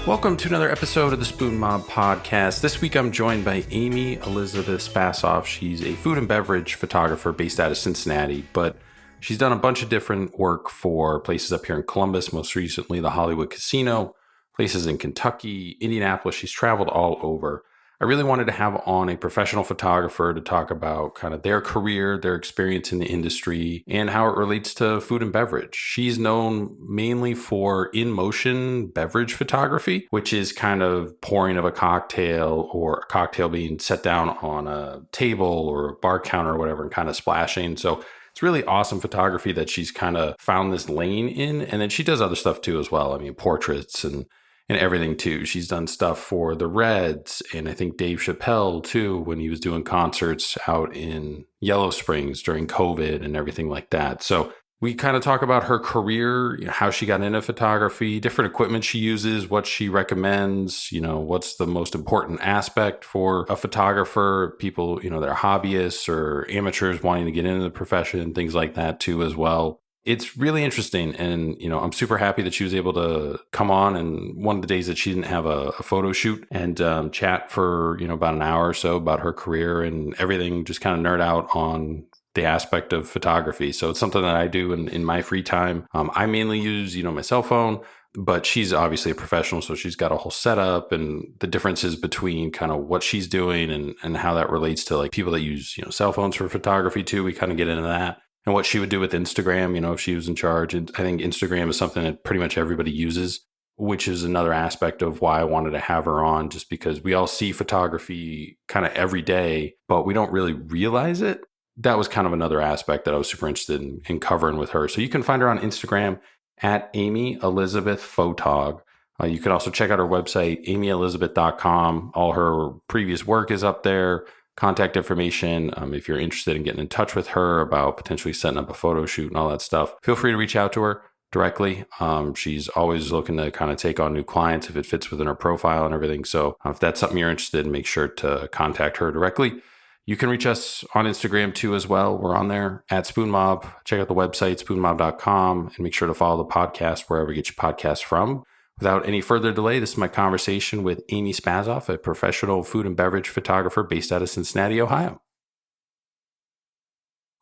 Welcome to another episode of the Spoon Mob podcast. This week I'm joined by Amy Elisabeth Spasoff. She's a food and beverage photographer based out of Cincinnati, but she's done a bunch of different work for places up here in Columbus, most recently the Hollywood Casino, places in Kentucky, Indianapolis. She's traveled all over. I really wanted to have on a professional photographer to talk about kind of their career, their experience in the industry, and how it relates to food and beverage. She's known mainly for in-motion beverage photography, which is kind of pouring of a cocktail or a cocktail being set down on a table or a bar counter or whatever and kind of splashing. So it's really awesome photography that she's kind of found this lane in. And then she does other stuff too as well. I mean, portraits and everything too. She's done stuff for the Reds and I think Dave Chappelle too, when he was doing concerts out in Yellow Springs during COVID and everything like that. So we kind of talk about her career, how she got into photography, different equipment she uses, what she recommends, what's the most important aspect for a photographer, people, that are hobbyists or amateurs wanting to get into the profession, things like that too as well. It's really interesting. And, I'm super happy that she was able to come on. And one of the days that she didn't have a photo shoot and chat for, about an hour or so about her career and everything, just kind of nerd out on the aspect of photography. So it's something that I do in my free time. I mainly use, my cell phone, but she's obviously a professional. So she's got a whole setup and the differences between kind of what she's doing and how that relates to like people that use, cell phones for photography too. We kind of get into that. And what she would do with Instagram, if she was in charge. And I think Instagram is something that pretty much everybody uses, which is another aspect of why I wanted to have her on, just because we all see photography kind of every day, but we don't really realize it. That was kind of another aspect that I was super interested in covering with her. So you can find her on Instagram at Amy Elisabeth Photog. You can also check out her website, amyelisabeth.com. All her previous work is up there. Contact information. If you're interested in getting in touch with her about potentially setting up a photo shoot and all that stuff, feel free to reach out to her directly. She's always looking to kind of take on new clients if it fits within her profile and everything. So if that's something you're interested in, make sure to contact her directly. You can reach us on Instagram too as well. We're on there at SpoonMob. Check out the website, spoonmob.com, and make sure to follow the podcast wherever you get your podcasts from. Without any further delay, this is my conversation with Amy Spasoff, a professional food and beverage photographer based out of Cincinnati, Ohio.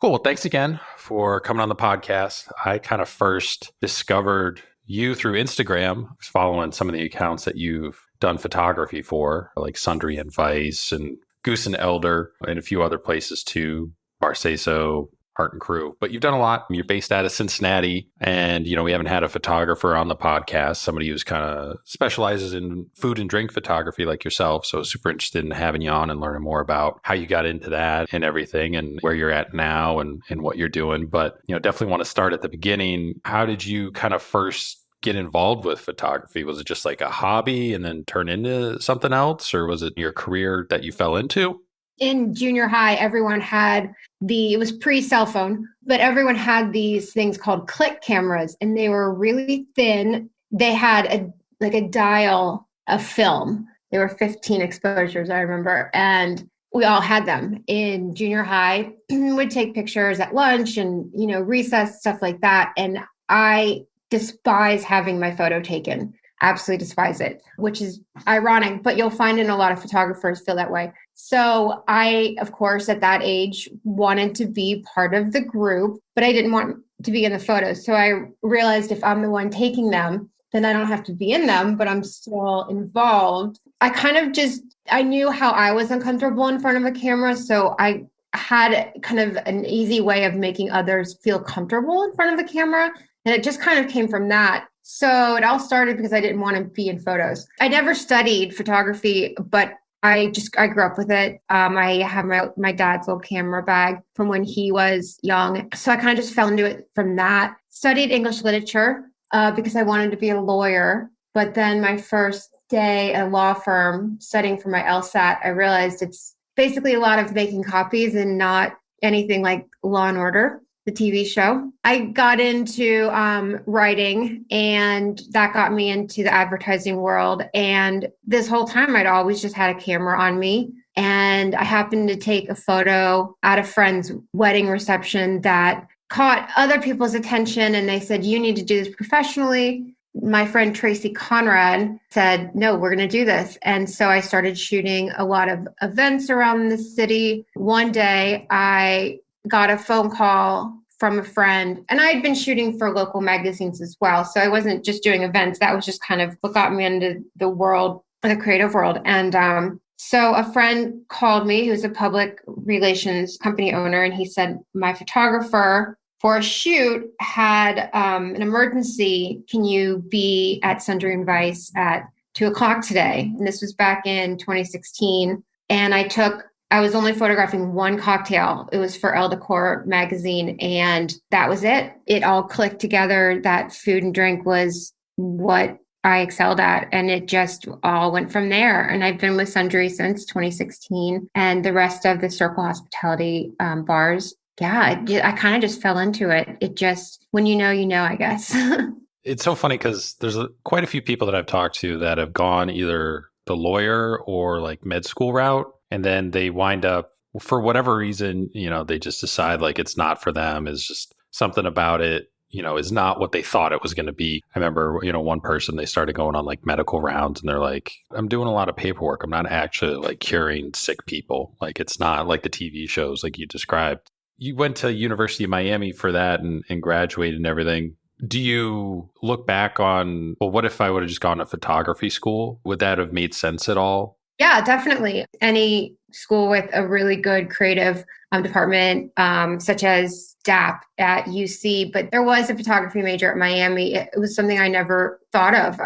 Cool. Well, thanks again for coming on the podcast. I kind of first discovered you through Instagram, following some of the accounts that you've done photography for, like Sundry and Vice and Goose and Elder, and a few other places too, Barceso, Art and Crew. But you've done a lot. You're based out of Cincinnati, and we haven't had a photographer on the podcast, somebody who's kind of specializes in food and drink photography like yourself. So super interested in having you on and learning more about how you got into that and everything and where you're at now and what you're doing. But definitely want to start at the beginning. How did you kind of first get involved with photography? Was it just like a hobby and then turn into something else, or was it your career that you fell into? In junior high, everyone had it was pre-cell phone, but everyone had these things called click cameras, and they were really thin. They had a dial of film. They were 15 exposures, I remember. And we all had them in junior high. Would take pictures at lunch and, recess, stuff like that. And I despise having my photo taken. Absolutely despise it, which is ironic, but you'll find in a lot of photographers feel that way. So I, of course, at that age, wanted to be part of the group, but I didn't want to be in the photos. So I realized if I'm the one taking them, then I don't have to be in them, but I'm still involved. I knew how I was uncomfortable in front of a camera. So I had kind of an easy way of making others feel comfortable in front of the camera. And it just kind of came from that. So it all started because I didn't want to be in photos. I never studied photography, but I grew up with it. I have my dad's old camera bag from when he was young. So I kind of just fell into it from that. Studied English literature because I wanted to be a lawyer. But then my first day at a law firm studying for my LSAT, I realized it's basically a lot of making copies and not anything like Law and Order, the TV show. I got into writing, and that got me into the advertising world. And this whole time, I'd always just had a camera on me. And I happened to take a photo at a friend's wedding reception that caught other people's attention. And they said, you need to do this professionally. my friend Tracy Conrad said, no, we're going to do this. And so I started shooting a lot of events around the city. One day I got a phone call from a friend, and I had been shooting for local magazines as well. So I wasn't just doing events. That was just kind of what got me into the world, the creative world. And so a friend called me who's a public relations company owner, and he said, my photographer for a shoot had an emergency. Can you be at Sundry and Vice at 2:00 today? And this was back in 2016. And I was only photographing one cocktail. It was for Elle Decor magazine. And that was it. It all clicked together. That food and drink was what I excelled at. And it just all went from there. And I've been with Sundry since 2016. And the rest of the Circle Hospitality bars, yeah, I kind of just fell into it. It just, when you know, I guess. It's so funny because there's quite a few people that I've talked to that have gone either the lawyer or like med school route, and then they wind up, for whatever reason, they just decide like it's not for them. It's just something about it, is not what they thought it was going to be. I remember, one person, they started going on like medical rounds and they're like, I'm doing a lot of paperwork. I'm not actually like curing sick people. Like it's not like the TV shows like you described. You went to University of Miami for that and graduated and everything. Do you look back on, well, what if I would have just gone to photography school? Would that have made sense at all? Yeah, definitely. Any school with a really good creative department, such as DAP at UC, but there was a photography major at Miami. It was something I never thought of.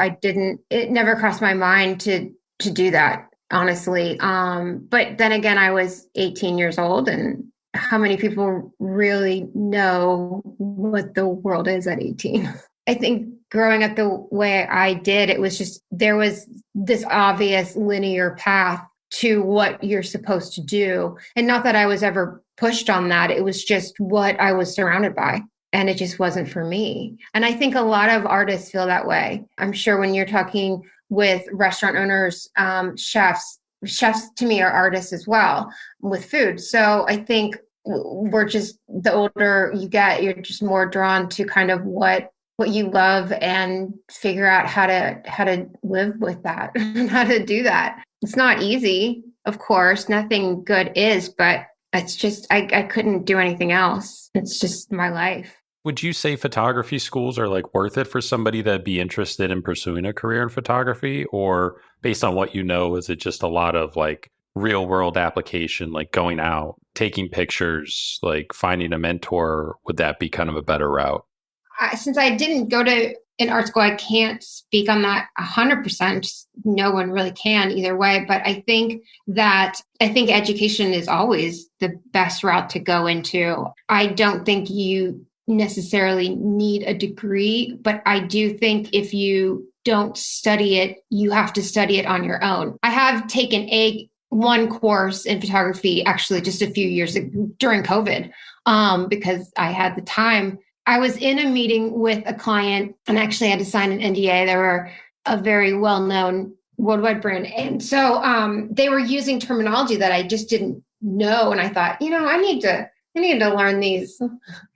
It never crossed my mind to do that, honestly. But then again, I was 18 years old, and how many people really know what the world is at 18? I think growing up the way I did, it was just, there was this obvious linear path to what you're supposed to do. And not that I was ever pushed on that. It was just what I was surrounded by. And it just wasn't for me. And I think a lot of artists feel that way. I'm sure when you're talking with restaurant owners, chefs to me are artists as well with food. So I think we're just, the older you get, you're just more drawn to kind of what you love and figure out how to live with that and how to do that. It's not easy, of course, nothing good is, but it's just, I couldn't do anything else. It's just my life. Would you say photography schools are like worth it for somebody that'd be interested in pursuing a career in photography? Or based on what you know, is it just a lot of like real world application, like going out, taking pictures, like finding a mentor? Would that be kind of a better route? Since I didn't go to an art school, I can't speak on that 100%. No one really can either way. But I think education is always the best route to go into. I don't think you necessarily need a degree, but I do think if you don't study it, you have to study it on your own. I have taken one course in photography, actually just a few years during COVID, because I had the time. I was in a meeting with a client and actually had to sign an NDA. They were a very well-known worldwide brand. And so they were using terminology that I just didn't know. And I thought, I need to learn these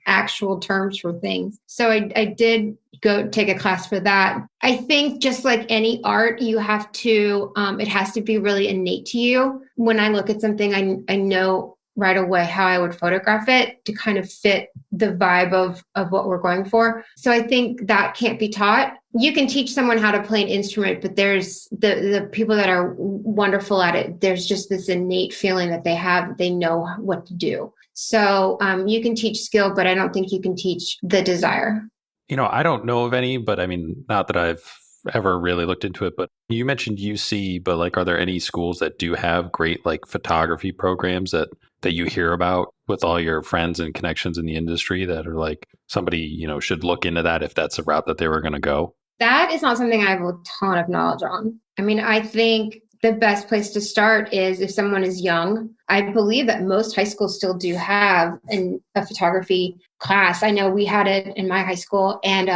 actual terms for things. So I did go take a class for that. I think just like any art, you have to, it has to be really innate to you. When I look at something, I know right away how I would photograph it to kind of fit the vibe of what we're going for. So I think that can't be taught. You can teach someone how to play an instrument, but there's the people that are wonderful at it. There's just this innate feeling that they know what to do. So you can teach skill, but I don't think you can teach the desire. I don't know of any, but I mean, not that I've ever really looked into it, but you mentioned UC, but like, are there any schools that do have great like photography programs that you hear about with all your friends and connections in the industry that are like somebody, should look into that if that's a route that they were going to go? That is not something I have a ton of knowledge on. I mean, I think the best place to start is if someone is young. I believe that most high schools still do have a photography class. I know we had it in my high school, and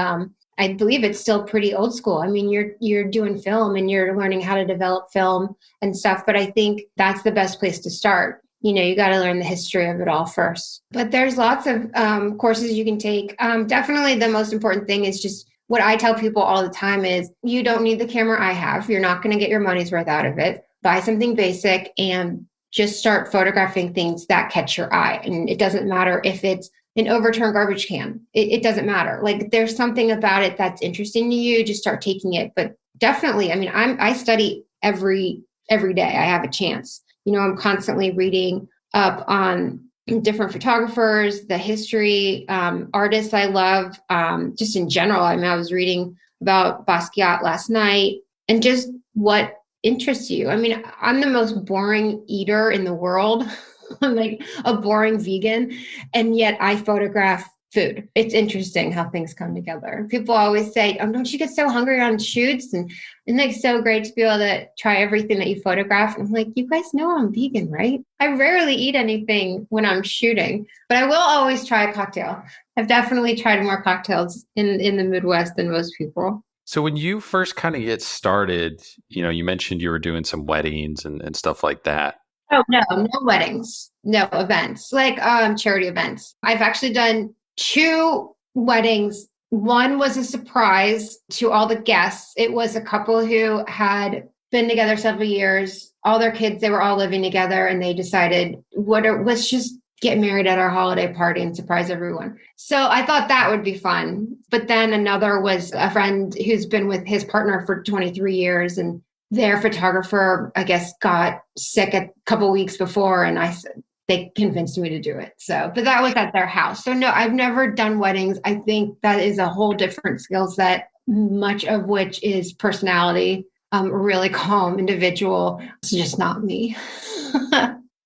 I believe it's still pretty old school. I mean, you're doing film and you're learning how to develop film and stuff, but I think that's the best place to start. You got to learn the history of it all first. But there's lots of courses you can take. Definitely the most important thing is just what I tell people all the time is you don't need the camera I have. You're not going to get your money's worth out of it. Buy something basic and just start photographing things that catch your eye. And it doesn't matter if it's an overturned garbage can. It doesn't matter. Like there's something about it that's interesting to you. Just start taking it. But definitely, I mean, I study every day I have a chance. I'm constantly reading up on different photographers, the history, artists I love, just in general. I mean, I was reading about Basquiat last night and just what interests you. I mean, I'm the most boring eater in the world. I'm like a boring vegan, and yet I photograph food. It's interesting how things come together. People always say, "Oh, don't you get so hungry on shoots?" And it's so great to be able to try everything that you photograph. And I'm like, you guys know I'm vegan, right? I rarely eat anything when I'm shooting, but I will always try a cocktail. I've definitely tried more cocktails in the Midwest than most people. So when you first kind of get started, you mentioned you were doing some weddings and stuff like that. Oh, no weddings, no events, like charity events. I've actually done 2 weddings. One was a surprise to all the guests. It was a couple who had been together several years. All their kids, they were all living together, and they decided, let's just get married at our holiday party and surprise everyone. So I thought that would be fun. But then another was a friend who's been with his partner for 23 years, and their photographer, I guess, got sick a couple weeks before, and they convinced me to do it. So, but that was at their house. So no, I've never done weddings. I think that is a whole different skill set, much of which is personality, really calm individual. It's just not me.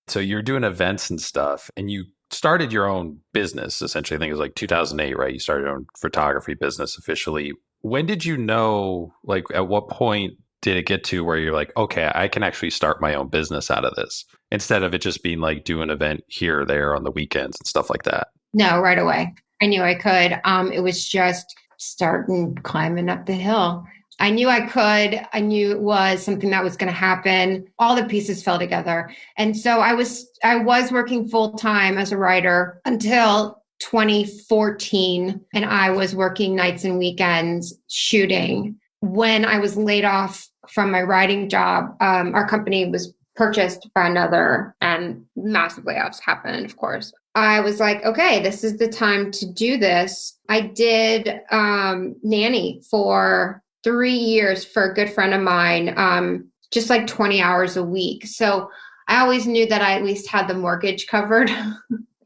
So you're doing events and stuff, and you started your own business, essentially. I think it was like 2008, right? You started your own photography business officially. When did you know, like at what point did it get to where you're like, okay, I can actually start my own business out of this, instead of it just being like do an event here or there on the weekends and stuff like that? No, right away. I knew I could. It was just starting climbing up the hill. I knew I could. I knew it was something that was going to happen. All the pieces fell together. And so I was working full time as a writer until 2014. And I was working nights and weekends shooting. When I was laid off from my writing job, our company was purchased by another, and massive layoffs happened, of course. I was like, okay, this is the time to do this. I did nanny for 3 years for a good friend of mine, just like 20 hours a week. So I always knew that I at least had the mortgage covered.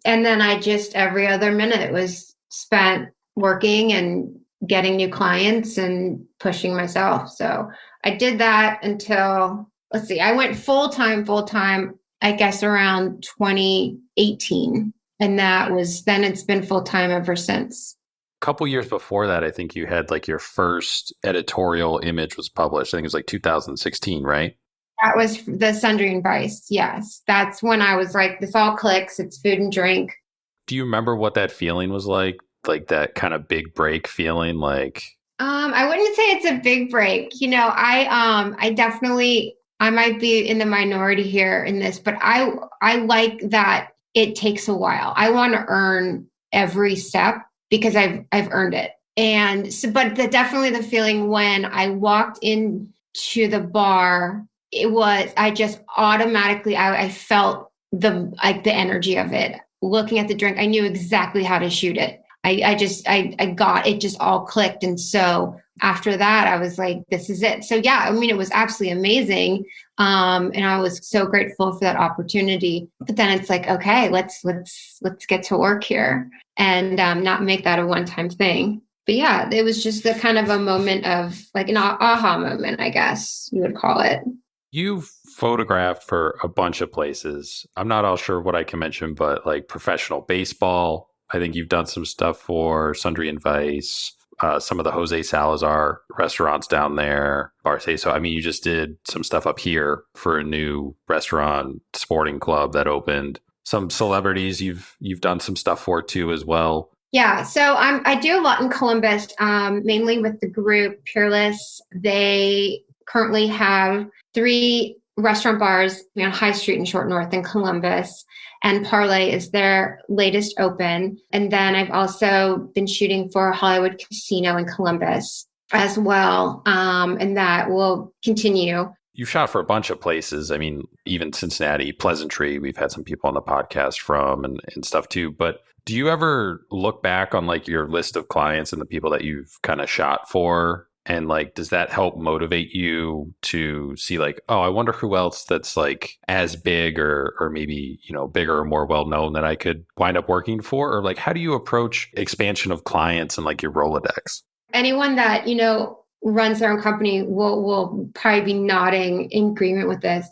And then I just, every other minute was spent working and getting new clients and pushing myself. So I did that until, I went full time, I guess around 2018. And then it's been full time ever since. A couple years before that, I think you had like your first editorial image was published. I think it was like 2016, right? That was the Sundry and Vice. Yes. That's when I was like, this all clicks. It's food and drink. Do you remember what that feeling was like? Like that kind of big break feeling? Like, I wouldn't say it's a big break. I definitely, I might be in the minority here in this, but I like that it takes a while. I want to earn every step because I've earned it. And so, but definitely the feeling when I walked into the bar, I just automatically, I felt the energy of it. Looking at the drink, I knew exactly how to shoot it. I got it, just all clicked. And so after that, I was like, this is it. So yeah, I mean, it was absolutely amazing. And I was so grateful for that opportunity. But then it's like, okay, let's get to work here and not make that a one-time thing. But yeah, it was just the kind of a moment of like an aha moment, I guess you would call it. you've photographed for a bunch of places. I'm not all sure what I can mention, but like professional baseball. I think you've done some stuff for Sundry and Vice, some of the Jose Salazar restaurants down there, Barce. So, I mean, you just did some stuff up here for a new restaurant sporting club that opened. Some celebrities you've done some stuff for too as well. Yeah, so I do a lot in Columbus, mainly with the group Peerless. They currently have 3 restaurant bars on High Street in Short North in Columbus. And Parlay is their latest open. And then I've also been shooting for Hollywood Casino in Columbus as well. And that will continue. You shot for a bunch of places. I mean, even Cincinnati, Pleasantry, we've had some people on the podcast from and stuff too. But do you ever look back on like your list of clients and the people that you've kind of shot for? And like, does that help motivate you to see like, oh, I wonder who else that's like as big or maybe, bigger or more well-known that I could wind up working for? Or like, how do you approach expansion of clients and like your Rolodex? Anyone that, runs their own company will probably be nodding in agreement with this.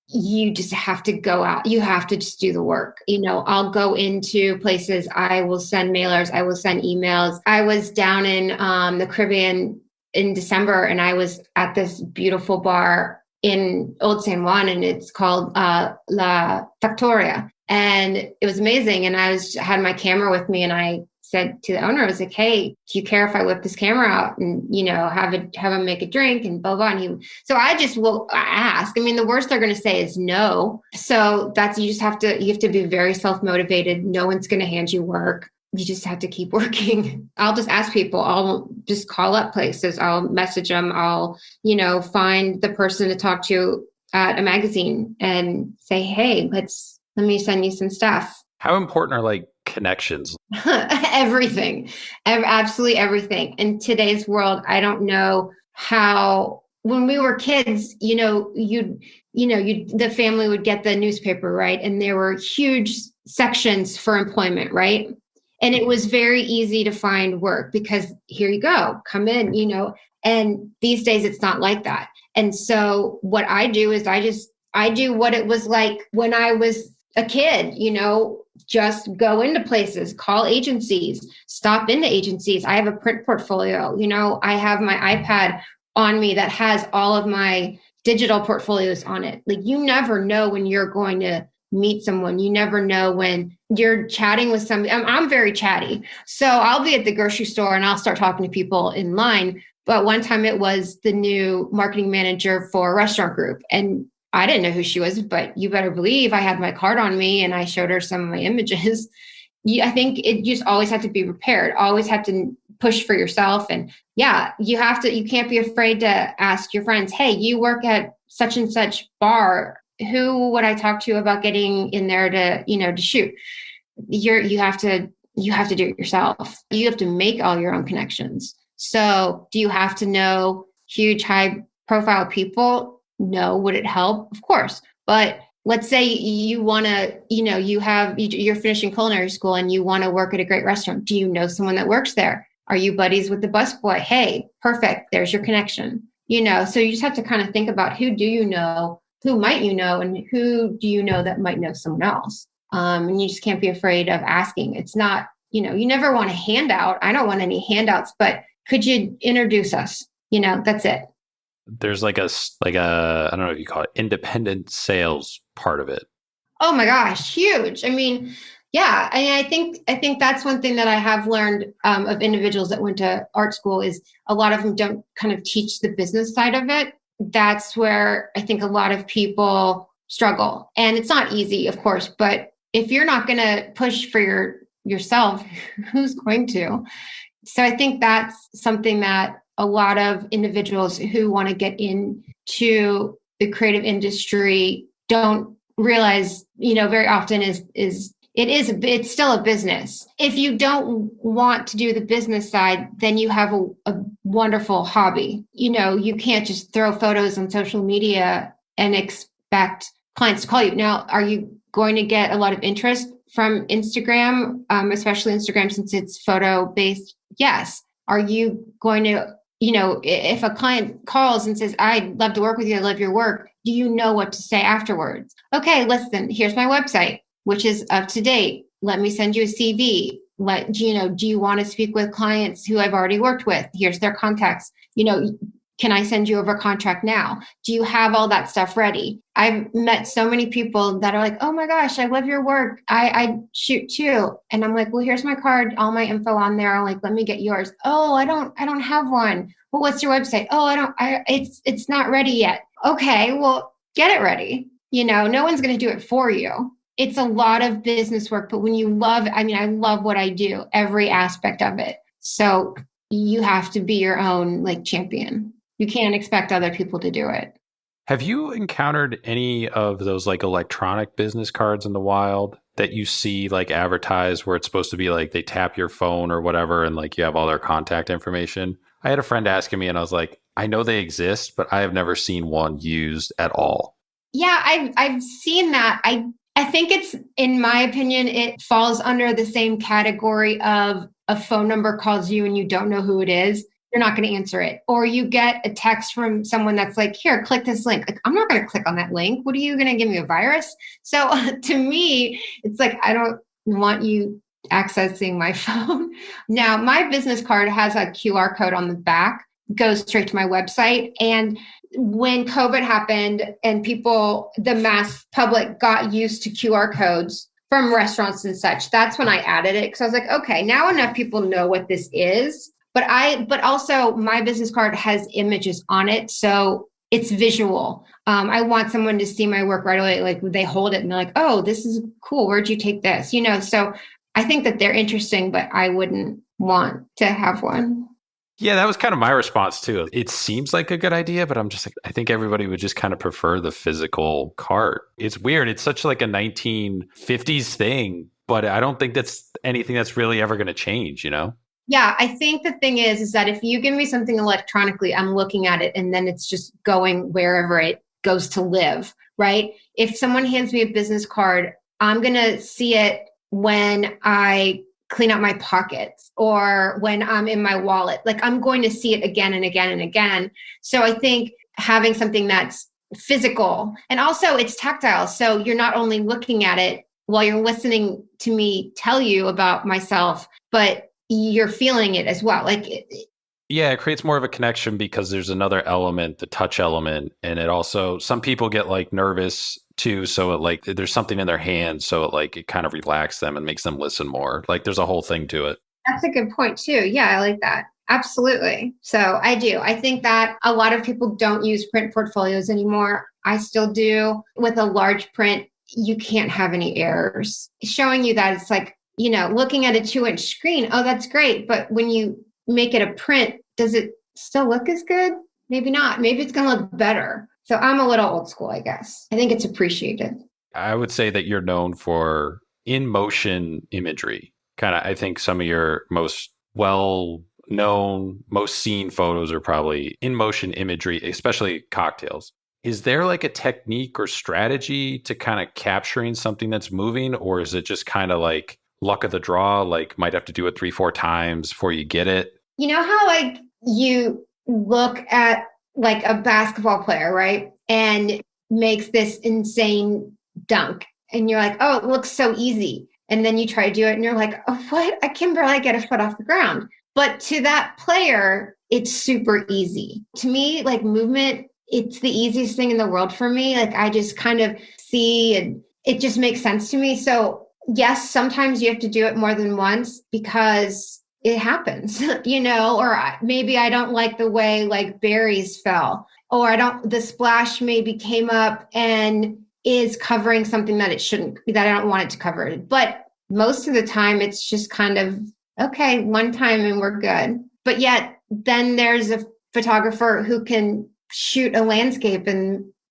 You just have to go out. You have to just do the work. I'll go into places. I will send mailers. I will send emails. I was down in the Caribbean in December, and I was at this beautiful bar in Old San Juan, and it's called La Factoria. And it was amazing. And I had my camera with me, and I said to the owner, I was like, hey, do you care if I whip this camera out and, have him make a drink and blah, blah. And so I just will ask. I mean, the worst they're going to say is no. So you have to be very self-motivated. No one's going to hand you work. You just have to keep working. I'll just ask people. I'll just call up places. I'll message them. I'll, find the person to talk to at a magazine and say, hey, let me send you some stuff. How important are like connections? Everything, absolutely everything. In today's world, I don't know how, when we were kids, the family would get the newspaper, right? And there were huge sections for employment, right? And it was very easy to find work because here you go, come in, and these days it's not like that. And so what I do is I do what it was like when I was a kid, just go into places, call agencies, stop into agencies. I have a print portfolio, I have my iPad on me that has all of my digital portfolios on it. Like, you never know when you're going to meet someone. You never know when you're chatting with somebody. I'm very chatty. So I'll be at the grocery store and I'll start talking to people in line. But one time it was the new marketing manager for a restaurant group. And I didn't know who she was, but you better believe I had my card on me and I showed her some of my images. I think it just always had to be prepared, always have to push for yourself. And yeah, you can't be afraid to ask your friends, hey, you work at such and such bar. Who would I talk to about getting in there to shoot? You have to do it yourself. You have to make all your own connections. So do you have to know huge, high profile people? No. Would it help? Of course. But let's say you want to, you're finishing culinary school and you want to work at a great restaurant. Do you know someone that works there? Are you buddies with the busboy? Hey, perfect. There's your connection. So you just have to kind of think about who do you know, who might you know, and who do you know that might know someone else. And you just can't be afraid of asking. It's not, you never want a handout. I don't want any handouts, but could you introduce us? That's it. There's like a I don't know if you call it independent sales part of it. Oh my gosh, huge. I mean, yeah. I think that's one thing that I have learned of individuals that went to art school is a lot of them don't kind of teach the business side of it. That's where I think a lot of people struggle. And it's not easy, of course, but if you're not going to push for yourself, who's going to? So I think that's something that a lot of individuals who want to get into the creative industry don't realize, very often it's still a business. If you don't want to do the business side, then you have a wonderful hobby. You can't just throw photos on social media and expect clients to call you. Now, are you going to get a lot of interest from Instagram, especially Instagram since it's photo based? Yes. Are you going to, if a client calls and says, I'd love to work with you, I love your work, do you know what to say afterwards? Okay, listen, here's my website, which is up to date. Let me send you a CV. Do you want to speak with clients who I've already worked with? Here's their contacts. Can I send you over a contract now? Do you have all that stuff ready? I've met so many people that are like, oh my gosh, I love your work. I shoot too. And I'm like, well, here's my card, all my info on there. I'm like, let me get yours. Oh, I don't have one. Well, what's your website? Oh, it's not ready yet. Okay, well, get it ready. No one's going to do it for you. It's a lot of business work, but when you love, I love what I do, every aspect of it. So you have to be your own like champion. You can't expect other people to do it. Have you encountered any of those like electronic business cards in the wild that you see like advertised where it's supposed to be like they tap your phone or whatever and like you have all their contact information? I had a friend asking me and I was like, I know they exist, but I have never seen one used at all. Yeah, I've seen that. I think it's, in my opinion, it falls under the same category of a phone number calls you and you don't know who it is. You're not going to answer it. Or you get a text from someone that's like, here, click this link. Like, I'm not going to click on that link. What are you going to give me, a virus? So to me, it's like, I don't want you accessing my phone. Now, my business card has a QR code on the back, goes straight to my website. And when COVID happened and the mass public got used to QR codes from restaurants and such, that's when I added it. Cause I was like, okay, now enough people know what this is. But also my business card has images on it. So it's visual. I want someone to see my work right away. Like they hold it and they're like, oh, this is cool. Where'd you take this? So I think that they're interesting, but I wouldn't want to have one. Yeah, that was kind of my response too. It seems like a good idea, but I'm just like, I think everybody would just kind of prefer the physical card. It's weird. It's such like a 1950s thing, but I don't think that's anything that's really ever going to change, Yeah, I think the thing is that if you give me something electronically, I'm looking at it and then it's just going wherever it goes to live, right? If someone hands me a business card, I'm going to see it when I clean out my pockets or when I'm in my wallet. Like I'm going to see it again and again and again. So I think having something that's physical and also it's tactile. So you're not only looking at it while you're listening to me tell you about myself, but you're feeling it as well. Yeah, it creates more of a connection because there's another element, the touch element. And it also, some people get like nervous too. So it like, there's something in their hands. So it kind of relaxes them and makes them listen more. Like there's a whole thing to it. That's a good point too. Yeah, I like that. Absolutely. So I do. I think that a lot of people don't use print portfolios anymore. I still do. With a large print, you can't have any errors. Showing you that it's like, looking at a 2-inch screen, oh, that's great. But when you make it a print, does it still look as good? Maybe not. Maybe it's going to look better. So I'm a little old school, I guess. I think it's appreciated. I would say that you're known for in motion imagery. Kind of, I think some of your most well known, most seen photos are probably in motion imagery, especially cocktails. Is there like a technique or strategy to kind of capturing something that's moving, or is it just kind of like luck of the draw, like might have to do it 3-4 times before you get it? You know how like you look at like a basketball player, right? And makes this insane dunk. And you're like, oh, it looks so easy. And then you try to do it and you're like, oh, what? I can barely get a foot off the ground. But to that player, it's super easy. To me, like movement, it's the easiest thing in the world for me. Like I just kind of see and it just makes sense to me. So yes, sometimes you have to do it more than once because it happens, or maybe I don't like the way like berries fell, or the splash maybe came up and is covering something that it shouldn't, that I don't want it to cover. But most of the time it's just kind of, okay, one time and we're good. But yet then there's a photographer who can shoot a landscape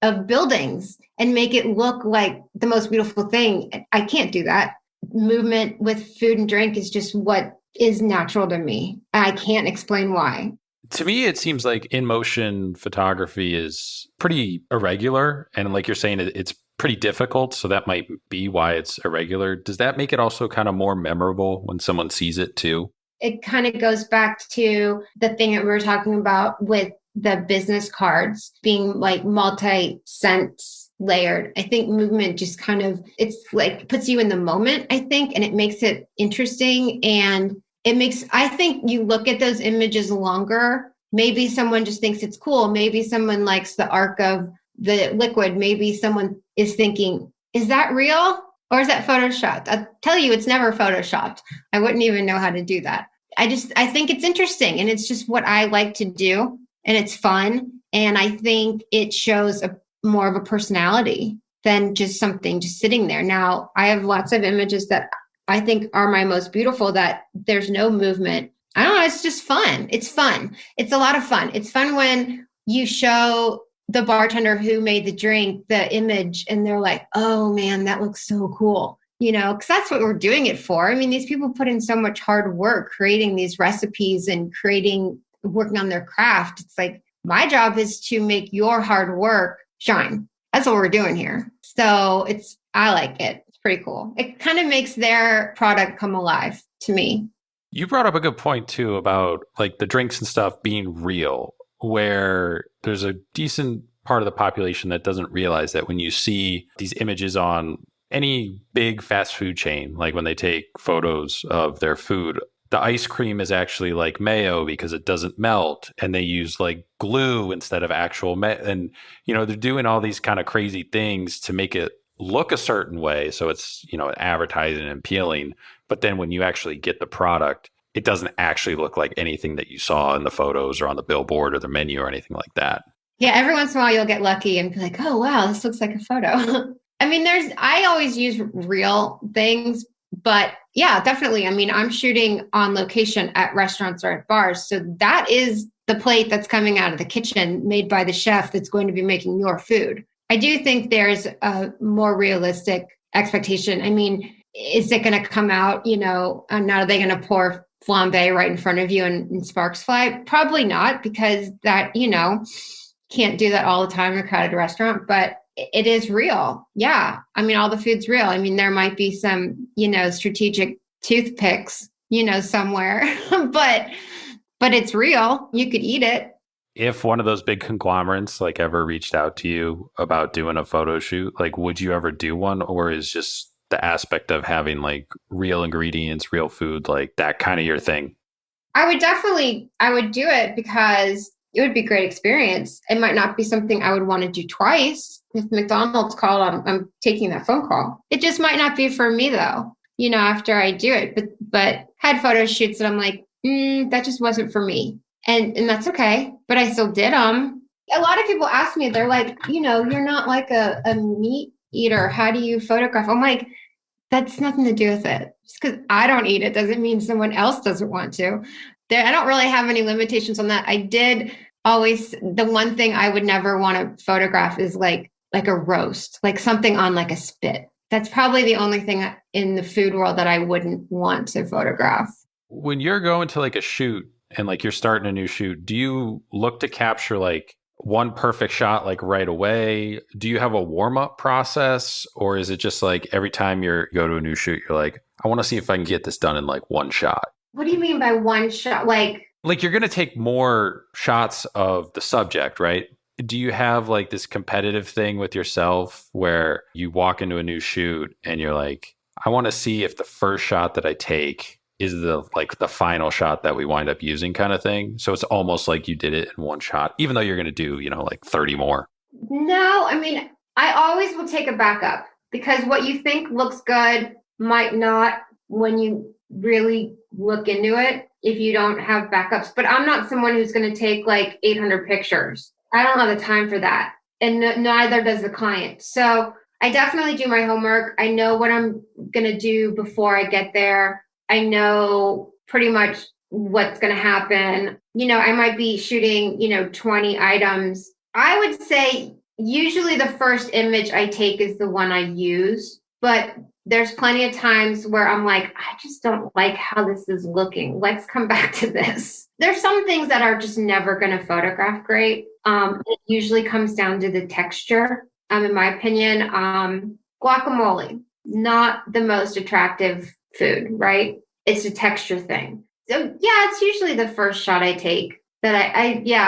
of buildings and make it look like the most beautiful thing. I can't do that. Movement with food and drink is just what is natural to me. I can't explain why. To me, it seems like in motion photography is pretty irregular. And like you're saying, it's pretty difficult. So that might be why it's irregular. Does that make it also kind of more memorable when someone sees it too? It kind of goes back to the thing that we were talking about with the business cards being like multi-sense layered. I think movement just kind of, it's like puts you in the moment, I think, and it makes it interesting. And I think you look at those images longer. Maybe someone just thinks it's cool. Maybe someone likes the arc of the liquid. Maybe someone is thinking, is that real? Or is that photoshopped? I'll tell you, it's never photoshopped. I wouldn't even know how to do that. I think it's interesting and it's just what I like to do and it's fun. And I think it shows more of a personality than just something just sitting there. Now, I have lots of images that I think are my most beautiful that there's no movement. I don't know. It's just fun. It's fun. It's a lot of fun. It's fun when you show the bartender who made the drink the image and they're like, oh man, that looks so cool. Because that's what we're doing it for. I mean, these people put in so much hard work creating these recipes and working on their craft. It's like, my job is to make your hard work shine. That's what we're doing here. So I like it. It's pretty cool. It kind of makes their product come alive to me. You brought up a good point too about like the drinks and stuff being real, where there's a decent part of the population that doesn't realize that when you see these images on any big fast food chain, like when they take photos of their food, the ice cream is actually like mayo because it doesn't melt, and they use like glue instead of actual and they're doing all these kind of crazy things to make it look a certain way, so it's advertising and appealing. But then when you actually get the product, it doesn't actually look like anything that you saw in the photos or on the billboard or the menu or anything like that. Yeah, every once in a while you'll get lucky and be like, oh wow, this looks like a photo. I mean, I always use real things, but yeah, definitely. I mean, I'm shooting on location at restaurants or at bars. So that is the plate that's coming out of the kitchen made by the chef that's going to be making your food. I do think there's a more realistic expectation. I mean, is it going to come out, and now are they going to pour flambe right in front of you and sparks fly? Probably not, because that, can't do that all the time in a crowded restaurant, but it is real. Yeah. I mean, all the food's real. I mean, there might be some, strategic toothpicks, somewhere, but it's real. You could eat it. If one of those big conglomerates like ever reached out to you about doing a photo shoot, like would you ever do one, or is just the aspect of having like real ingredients, real food, like that kind of your thing? I would do it because it would be a great experience. It might not be something I would want to do twice. If McDonald's called, I'm taking that phone call. It just might not be for me though, after I do it, but had photo shoots that I'm like, that just wasn't for me. And that's okay, but I still did them. A lot of people ask me, they're like, you're not like a meat eater. How do you photograph? I'm like, that's nothing to do with it. Just because I don't eat it doesn't mean someone else doesn't want to. I don't really have any limitations on that. I did always, the one thing I would never want to photograph is like a roast, like something on like a spit. That's probably the only thing in the food world that I wouldn't want to photograph. When you're going to like a shoot and like you're starting a new shoot, do you look to capture like one perfect shot like right away? Do you have a warm-up process, or is it just like every time you go to a new shoot, you're like, I want to see if I can get this done in like one shot? What do you mean by one shot? Like you're going to take more shots of the subject, right? Do you have like this competitive thing with yourself where you walk into a new shoot and you're like, I want to see if the first shot that I take is the final shot that we wind up using, kind of thing? So it's almost like you did it in one shot, even though you're going to do, like 30 more. No, I mean, I always will take a backup, because what you think looks good might not when you really look into it if you don't have backups. But I'm not someone who's going to take like 800 pictures. I don't have the time for that. And neither does the client. So I definitely do my homework. I know what I'm going to do before I get there. I know pretty much what's going to happen. I might be shooting, 20 items. I would say usually the first image I take is the one I use, but there's plenty of times where I'm like, I just don't like how this is looking. Let's come back to this. There's some things that are just never going to photograph great. It usually comes down to the texture. In my opinion, guacamole, not the most attractive food, right? It's a texture thing. So yeah, it's usually the first shot I take that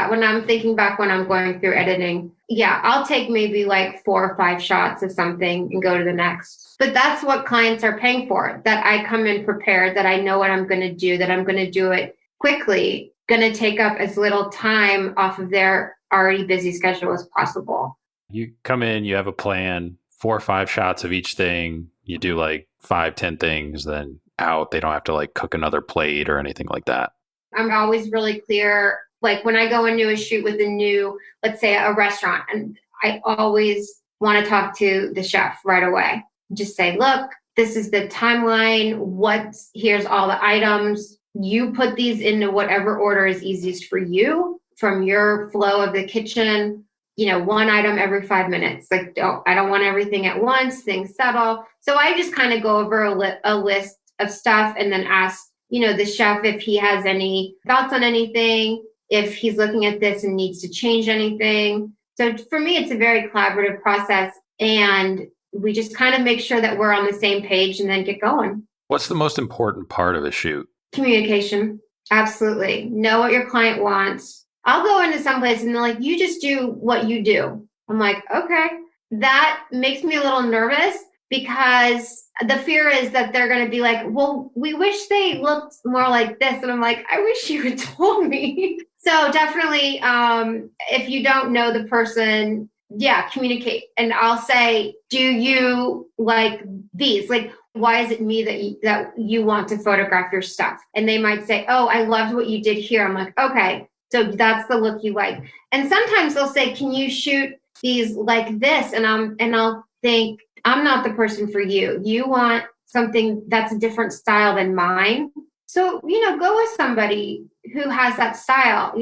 when I'm thinking back when I'm going through editing, yeah, I'll take maybe like 4 or 5 shots of something and go to the next. But that's what clients are paying for, that I come in prepared, that I know what I'm going to do, that I'm going to do it quickly, going to take up as little time off of their already busy schedule as possible. You come in, you have a plan, 4 or 5 shots of each thing. You do like 5, 10 things, then out. They don't have to like cook another plate or anything like that. I'm always really clear. Like when I go into a shoot with a new, let's say a restaurant, and I always want to talk to the chef right away. Just say, look, this is the timeline. Here's all the items. You put these into whatever order is easiest for you from your flow of the kitchen. One item every 5 minutes. Like, I don't want everything at once. Things settle. So I just kind of go over a list of stuff and then ask, the chef if he has any thoughts on anything, if he's looking at this and needs to change anything. So for me, it's a very collaborative process, and we just kind of make sure that we're on the same page and then get going. What's the most important part of a shoot? Communication. Absolutely. Know what your client wants. I'll go into some place and they're like, you just do what you do. I'm like, okay. That makes me a little nervous because the fear is that they're going to be like, well, we wish they looked more like this. And I'm like, I wish you had told me. So definitely, if you don't know the person, communicate. And I'll say, do you like these? Like, why is it me that you want to photograph your stuff? And they might say, oh, I loved what you did here. I'm like, okay, so that's the look you like. And sometimes they'll say, can you shoot these like this? And I'll think, I'm not the person for you. You want something that's a different style than mine. So, go with somebody who has that style.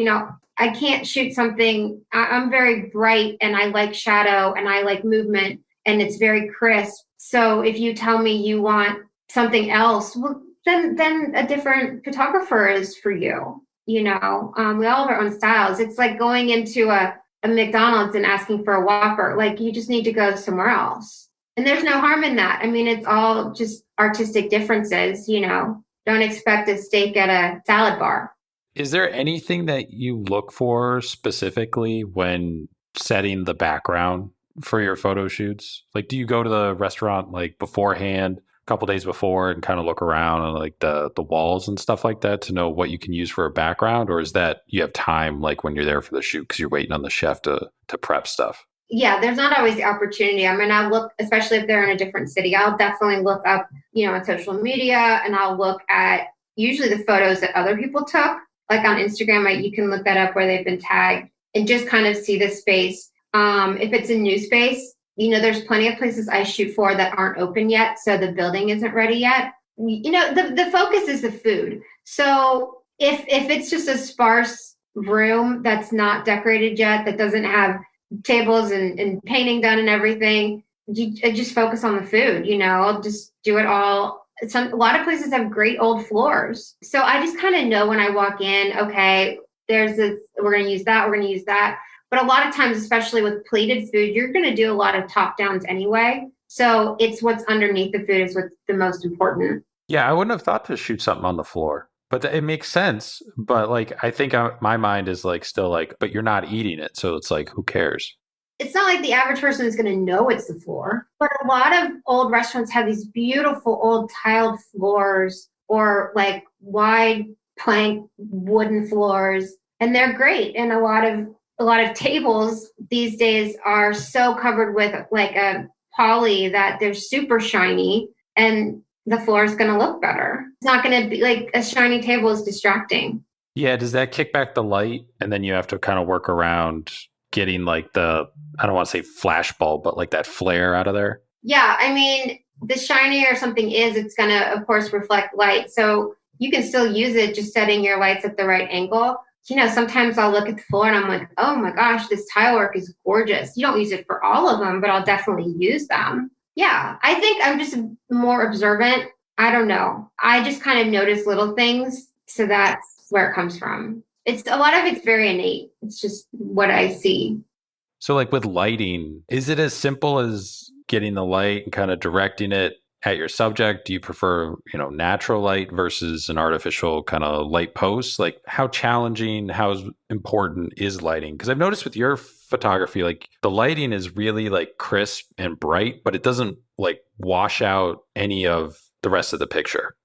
I can't shoot something. I'm very bright and I like shadow and I like movement and it's very crisp. So if you tell me you want something else, well, then a different photographer is for you. We all have our own styles. It's like going into a McDonald's and asking for a Whopper. Like, you just need to go somewhere else. And there's no harm in that. I mean, it's all just artistic differences, Don't expect a steak at a salad bar. Is there anything that you look for specifically when setting the background for your photo shoots? Like, do you go to the restaurant like beforehand, a couple days before, and kind of look around on like the walls and stuff like that to know what you can use for a background? Or is that you have time like when you're there for the shoot because you're waiting on the chef to prep stuff? Yeah, there's not always the opportunity. I mean, I look, especially if they're in a different city, I'll definitely look up, on social media, and I'll look at usually the photos that other people took. Like on Instagram, you can look that up where they've been tagged and just kind of see the space. If it's a new space, there's plenty of places I shoot for that aren't open yet. So the building isn't ready yet. The focus is the food. So if it's just a sparse room that's not decorated yet, that doesn't have tables and painting done and everything, I just focus on the food. I'll just do it all. A lot of places have great old floors. So I just kind of know when I walk in, okay, there's this, we're going to use that, we're going to use that. But a lot of times, especially with plated food, you're going to do a lot of top downs anyway. So it's what's underneath the food is what's the most important. Yeah, I wouldn't have thought to shoot something on the floor, but it makes sense. But like, I think my mind is like still like, but you're not eating it. So it's like, who cares? It's not like the average person is going to know it's the floor, but a lot of old restaurants have these beautiful old tiled floors or like wide plank wooden floors, and they're great. And a lot of tables these days are so covered with like a poly that they're super shiny, and the floor is going to look better. It's not going to be like a shiny table is distracting. Yeah, does that kick back the light and then you have to kind of work around getting like I don't want to say flash bulb, but like that flare out of there? Yeah, I mean, the shinier something is, it's going to, of course, reflect light. So you can still use it just setting your lights at the right angle. Sometimes I'll look at the floor and I'm like, oh my gosh, this tile work is gorgeous. You don't use it for all of them, but I'll definitely use them. Yeah, I think I'm just more observant. I don't know. I just kind of notice little things. So that's where it comes from. It's a lot of it's very innate. It's just what I see. So like with lighting, is it as simple as getting the light and kind of directing it at your subject? Do you prefer, natural light versus an artificial kind of light post? Like how challenging, how important is lighting? Because I've noticed with your photography, like the lighting is really like crisp and bright, but it doesn't like wash out any of the rest of the picture.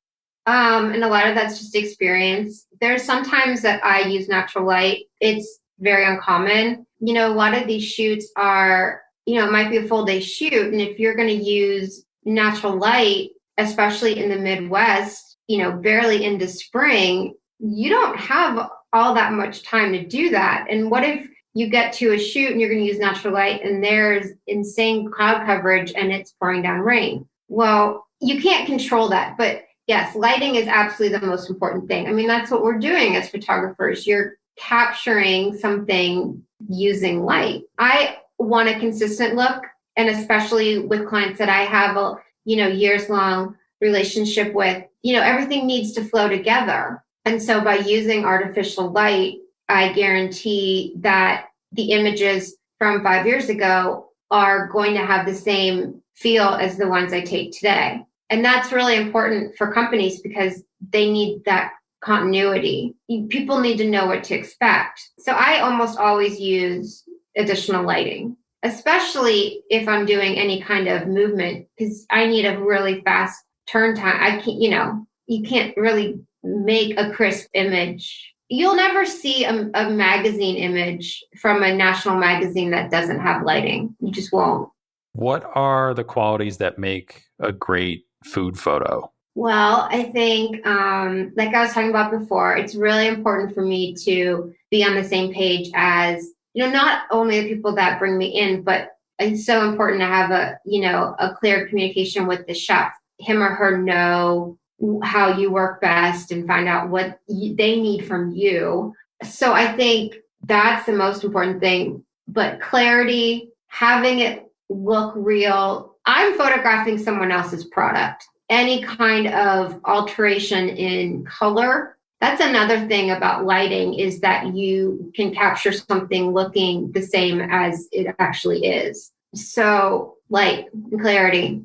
And a lot of that's just experience. There's sometimes that I use natural light. It's very uncommon. A lot of these shoots are, it might be a full day shoot. And if you're going to use natural light, especially in the Midwest, barely into spring, you don't have all that much time to do that. And what if you get to a shoot and you're going to use natural light and there's insane cloud coverage and it's pouring down rain. Well, you can't control that, but yes, lighting is absolutely the most important thing. I mean, that's what we're doing as photographers. You're capturing something using light. I want a consistent look, and especially with clients that I have a, years long relationship with, everything needs to flow together. And so by using artificial light, I guarantee that the images from 5 years ago are going to have the same feel as the ones I take today. And that's really important for companies because they need that continuity. People need to know what to expect. So I almost always use additional lighting, especially if I'm doing any kind of movement, because I need a really fast turn time. I can't, you can't really make a crisp image. You'll never see a magazine image from a national magazine that doesn't have lighting. You just won't. What are the qualities that make a great food photo? Well, I think, like I was talking about before, it's really important for me to be on the same page as, not only the people that bring me in, but it's so important to have a clear communication with the chef, him or her know how you work best and find out what they need from you. So I think that's the most important thing. But clarity, having it look real. I'm photographing someone else's product. Any kind of alteration in color. That's another thing about lighting is that you can capture something looking the same as it actually is. So light and clarity.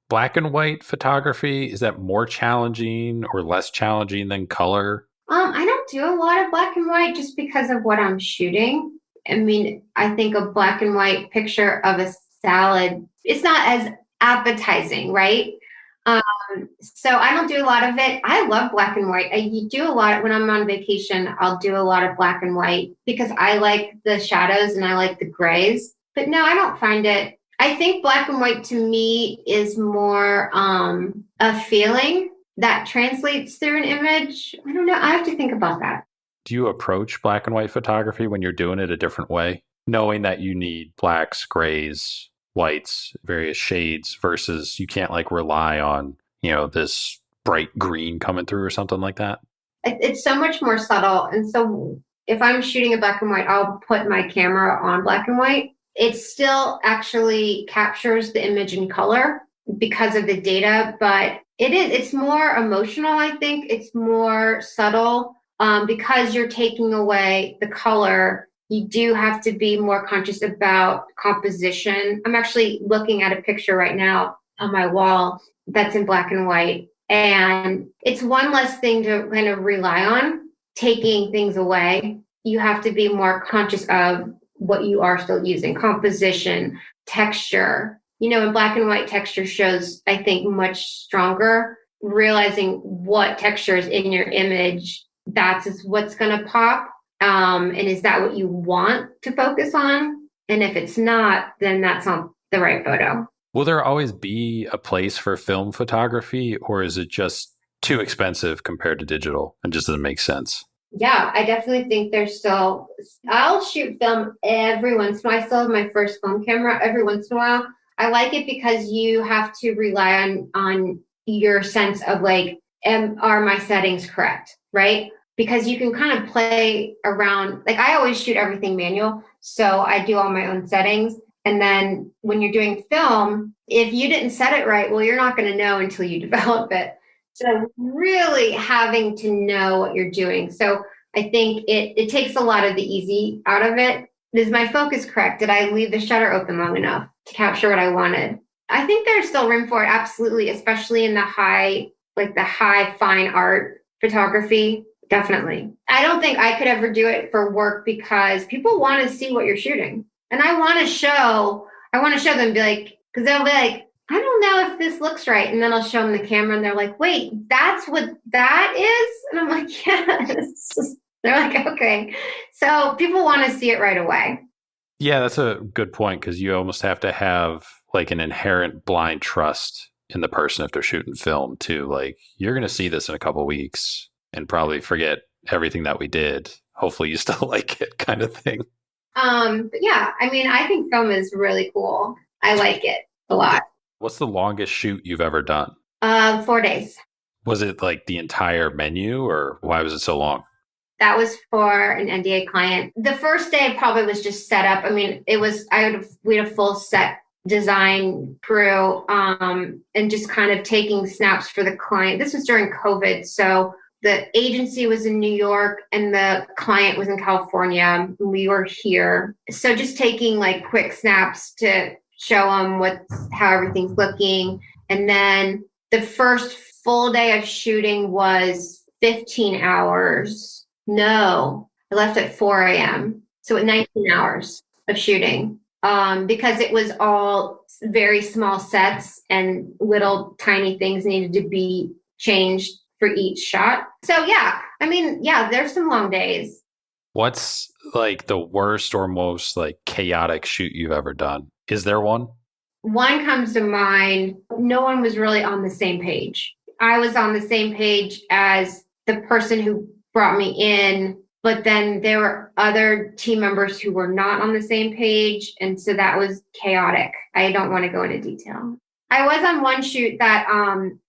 Black and white photography, is that more challenging or less challenging than color? I don't do a lot of black and white just because of what I'm shooting. I mean, I think a black and white picture of a salad, it's not as appetizing, right? So I don't do a lot of it. I love black and white. I do a lot when I'm on vacation. I'll do a lot of black and white because I like the shadows and I like the grays. But no, I don't find it. I think black and white to me is more a feeling that translates through an image. I don't know. I have to think about that. Do you approach black and white photography when you're doing it a different way, knowing that you need blacks, grays, whites, various shades versus you can't like rely on, this bright green coming through or something like that? It's so much more subtle. And so if I'm shooting a black and white, I'll put my camera on black and white. It still actually captures the image in color because of the data, but it's more emotional, I think. It's more subtle because you're taking away the color. You do have to be more conscious about composition. I'm actually looking at a picture right now on my wall that's in black and white. And it's one less thing to kind of rely on, taking things away. You have to be more conscious of what you are still using, composition, texture. In black and white, texture shows, I think, much stronger. Realizing what texture is in your image, that's what's going to pop. And is that what you want to focus on? And if it's not, then that's not the right photo. Will there always be a place for film photography, or is it just too expensive compared to digital and just doesn't make sense? Yeah, I definitely think I'll shoot film every once in a while. I still have my first film camera every once in a while. I like it because you have to rely on your sense of like, are my settings correct, right? Because you can kind of play around. Like I always shoot everything manual. So I do all my own settings. And then when you're doing film, if you didn't set it right, well, you're not going to know until you develop it. So really having to know what you're doing. So I think it takes a lot of the easy out of it. Is my focus correct? Did I leave the shutter open long enough to capture what I wanted? I think there's still room for it, absolutely, especially in the high fine art photography. Definitely. I don't think I could ever do it for work because people want to see what you're shooting. And I want to show them, be like, because they'll be like, I don't know if this looks right. And then I'll show them the camera and they're like, wait, that's what that is? And I'm like, yes. They're like, okay. So people want to see it right away. Yeah, that's a good point because you almost have to have like an inherent blind trust in the person if they're shooting film too. Like you're going to see this in a couple of weeks and probably forget everything that we did. Hopefully you still like it kind of thing. But yeah, I mean, I think film is really cool. I like it a lot. What's the longest shoot you've ever done? 4 days. Was it like the entire menu or why was it so long? That was for an NDA client. The first day probably was just set up. I mean, we had a full set design crew, and just kind of taking snaps for the client. This was during COVID. So the agency was in New York and the client was in California. We were here. So just taking like quick snaps to show them how everything's looking. And then the first full day of shooting was 15 hours. No, I left at 4 a.m. So at 19 hours of shooting, because it was all very small sets and little tiny things needed to be changed for each shot. So yeah, I mean, yeah, there's some long days. What's like the worst or most like chaotic shoot you've ever done? Is there one? One comes to mind. No one was really on the same page. I was on the same page as the person who brought me in, but then there were other team members who were not on the same page. And so that was chaotic. I don't want to go into detail. I was on one shoot that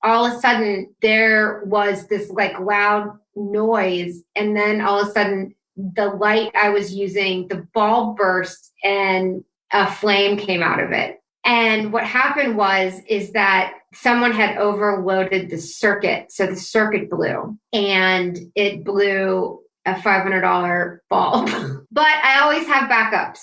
all of a sudden there was this like loud noise. And then all of a sudden the light I was using, the bulb burst and a flame came out of it. And what happened is that someone had overloaded the circuit. So the circuit blew and it blew a $500 bulb. But I always have backup.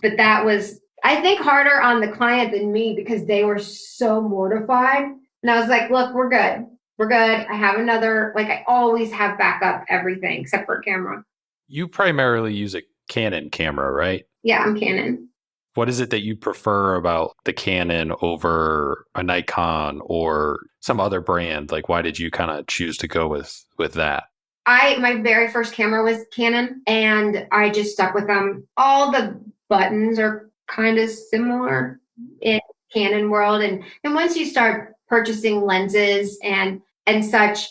But that was, I think, harder on the client than me because they were so mortified. And I was like, look, we're good. We're good. I have another, like I always have backup everything except for camera. You primarily use a Canon camera, right? Yeah, I'm Canon. What is it that you prefer about the Canon over a Nikon or some other brand? Like, why did you kind of choose to go with that? My very first camera was Canon, and I just stuck with them. All the buttons are kind of similar in Canon world, and once you start purchasing lenses and such,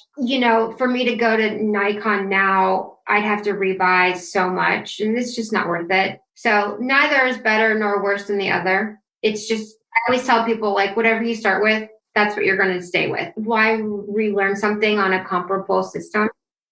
for me to go to Nikon now, I'd have to rebuy so much, and it's just not worth it. So neither is better nor worse than the other. It's just, I always tell people, like, whatever you start with, that's what you're going to stay with. Why relearn something on a comparable system?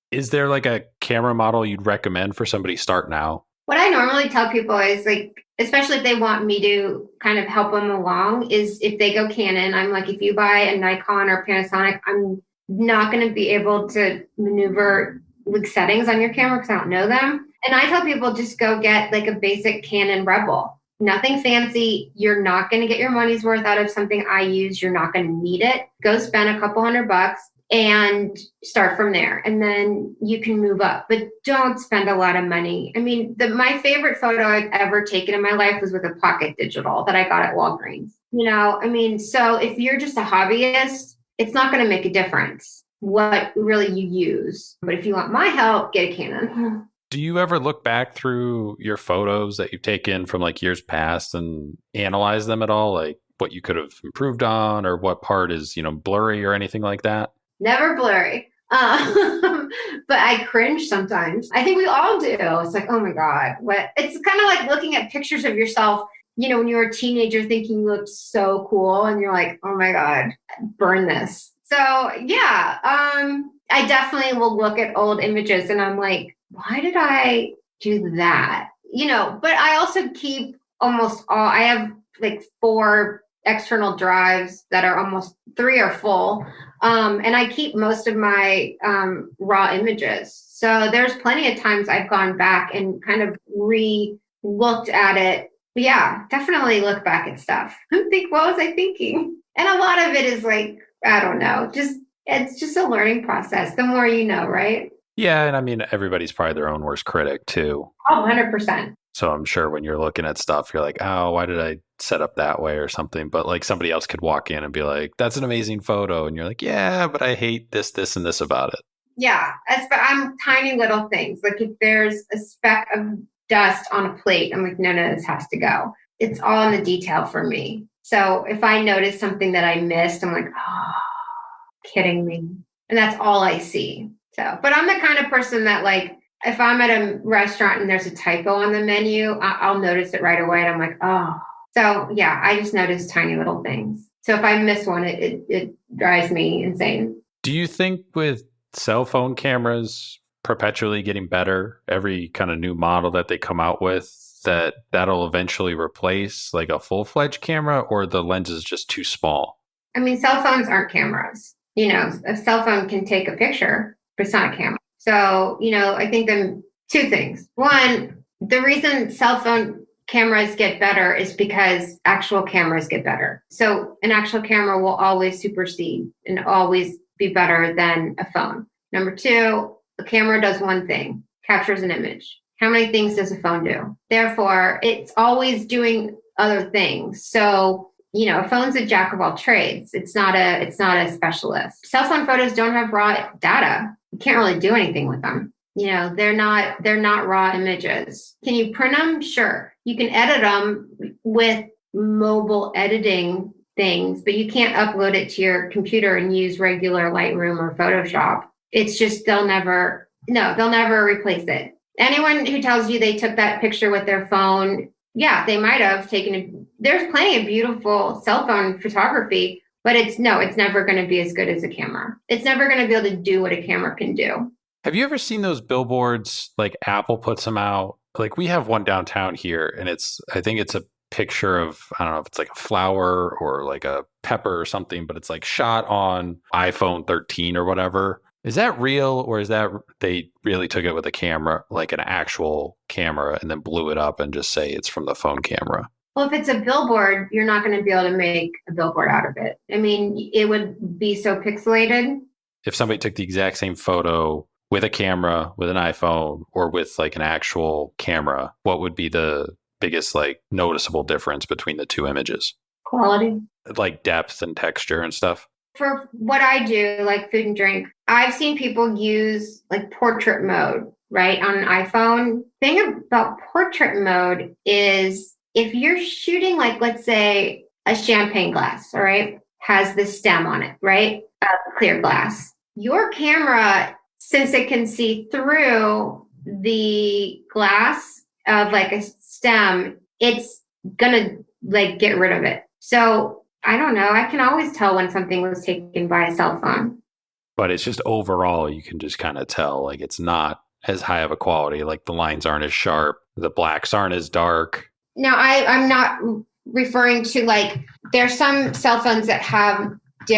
Is there like a camera model you'd recommend for somebody starting out? What I normally tell people is, like, especially if they want me to kind of help them along, is if they go Canon, I'm like, if you buy a Nikon or Panasonic, I'm not going to be able to maneuver like settings on your camera because I don't know them. And I tell people just go get like a basic Canon Rebel. Nothing fancy. You're not going to get your money's worth out of something I use. You're not going to need it. Go spend a couple $100 and start from there. And then you can move up, but don't spend a lot of money. I mean, my favorite photo I've ever taken in my life was with a pocket digital that I got at Walgreens. I mean, so if you're just a hobbyist, it's not going to make a difference what really you use. But if you want my help, get a Canon. Do you ever look back through your photos that you've taken from like years past and analyze them at all? Like what you could have improved on or what part is, blurry or anything like that? Never blurry. But I cringe sometimes. I think we all do. It's like, oh my God, what? It's kind of like looking at pictures of yourself, when you were a teenager thinking you looked so cool and you're like, oh my God, burn this. So yeah, I definitely will look at old images and I'm like, why did I do that? But I also keep I have like 4 external drives that are almost 3 are full. And I keep most of my raw images. So there's plenty of times I've gone back and kind of re-looked at it. But yeah, definitely look back at stuff. What was I thinking? And a lot of it is like, I don't know, it's just a learning process. The more you know, right? Yeah. And I mean, everybody's probably their own worst critic too. Oh, 100%. So I'm sure when you're looking at stuff, you're like, oh, why did I set up that way or something? But like somebody else could walk in and be like, that's an amazing photo. And you're like, yeah, but I hate this, this, and this about it. Yeah. I'm tiny little things. Like if there's a speck of dust on a plate, I'm like, no, this has to go. It's all in the detail for me. So if I notice something that I missed, I'm like, oh, kidding me. And that's all I see. So, but I'm the kind of person that like, If I'm at a restaurant and there's a typo on the menu, I'll notice it right away. And I'm like, oh. So yeah, I just notice tiny little things. So if I miss one, it drives me insane. Do you think with cell phone cameras perpetually getting better, every kind of new model that they come out with, that'll eventually replace like a full-fledged camera, or the lens is just too small? I mean, cell phones aren't cameras. A cell phone can take a picture, but it's not a camera. So, I think two things. One, the reason cell phone cameras get better is because actual cameras get better. So an actual camera will always supersede and always be better than a phone. Number two, a camera does one thing, captures an image. How many things does a phone do? Therefore, it's always doing other things. So, a phone's a jack of all trades. It's not a specialist. Cell phone photos don't have raw data. You can't really do anything with them. They're not raw images. Can you print them? Sure. You can edit them with mobile editing things, but you can't upload it to your computer and use regular Lightroom or Photoshop. It's just they'll never replace it. Anyone who tells you they took that picture with their phone, yeah, they might have there's plenty of beautiful cell phone photography, but it's never going to be as good as a camera. It's never going to be able to do what a camera can do. Have you ever seen those billboards, like Apple puts them out? Like we have one downtown here, and I think it's a picture of, I don't know if it's like a flower or like a pepper or something, but it's like shot on iPhone 13 or whatever. Is that real, or is that they really took it with a camera, like an actual camera, and then blew it up and just say it's from the phone camera? Well, if it's a billboard, you're not going to be able to make a billboard out of it. I mean, it would be so pixelated. If somebody took the exact same photo with a camera, with an iPhone, or with like an actual camera, what would be the biggest like noticeable difference between the two images? Quality. Like depth and texture and stuff? For what I do, like food and drink, I've seen people use like portrait mode, right, on an iPhone. Thing about portrait mode is if you're shooting, like, let's say a champagne glass, all right, has the stem on it, right? Clear glass. Your camera, since it can see through the glass of like a stem, it's gonna like get rid of it. So I don't know. I can always tell when something was taken by a cell phone. But it's just overall, you can just kind of tell like it's not as high of a quality. Like the lines aren't as sharp, the blacks aren't as dark. Now, I'm not referring to like, there's some cell phones that have they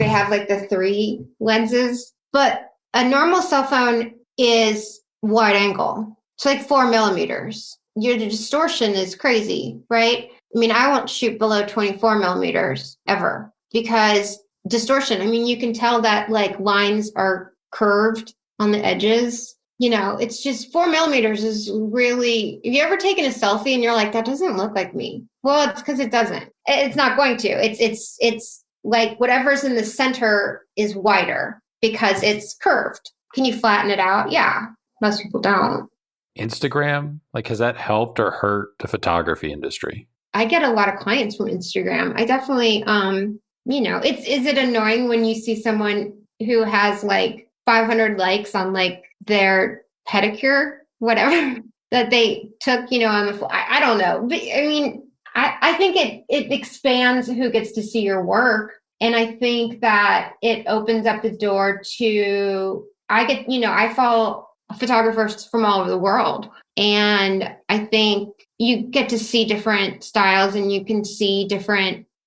have like the 3 lenses, but a normal cell phone is wide angle. It's like 4 millimeters. Your distortion is crazy, right? I mean, I won't shoot below 24 millimeters ever because distortion. I mean, you can tell that like lines are curved on the edges. It's just 4 millimeters is really, have you ever taken a selfie and you're like, that doesn't look like me? Well, it's because it doesn't. It's not going to. It's like whatever's in the center is wider because it's curved. Can you flatten it out? Yeah. Most people don't. Instagram, like, has that helped or hurt the photography industry? I get a lot of clients from Instagram. I definitely, is it annoying when you see someone who has like 500 likes on like their pedicure, whatever, that they took, on the, I don't know. But I mean, I think it expands who gets to see your work. And I think that it opens up the door to, I follow photographers from all over the world. And I think you get to see different styles and you can see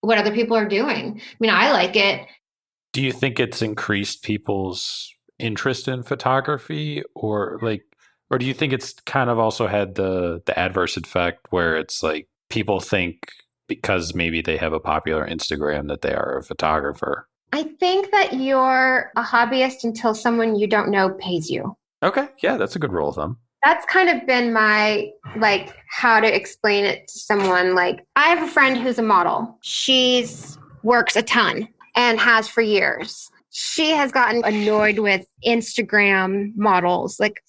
what other people are doing. I mean, I like it. Do you think it's increased people's interest in photography or do you think it's kind of also had the adverse effect where it's like people think because maybe they have a popular Instagram that they are a photographer? I think that you're a hobbyist until someone you don't know pays you. Okay. Yeah, that's a good rule of thumb. That's kind of been my, like, how to explain it to someone. Like, I have a friend who's a model. She's works a ton and has for years. She has gotten annoyed with Instagram models, like,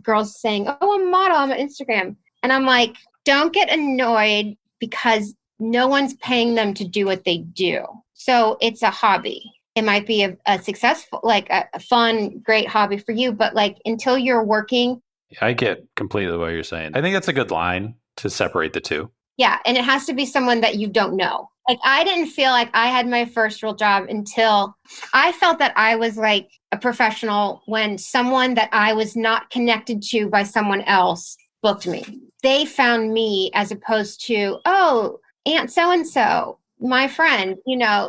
girls saying, oh, I'm a model, I'm on Instagram. And I'm like, don't get annoyed because no one's paying them to do what they do. So it's a hobby. It might be a successful, like a fun, great hobby for you, but like until you're working. I get completely what you're saying. I think that's a good line to separate the two. Yeah. And it has to be someone that you don't know. Like I didn't feel like I had my first real job until I felt that I was like a professional when someone that I was not connected to by someone else booked me. They found me as opposed to, oh, Aunt so-and-so, my friend,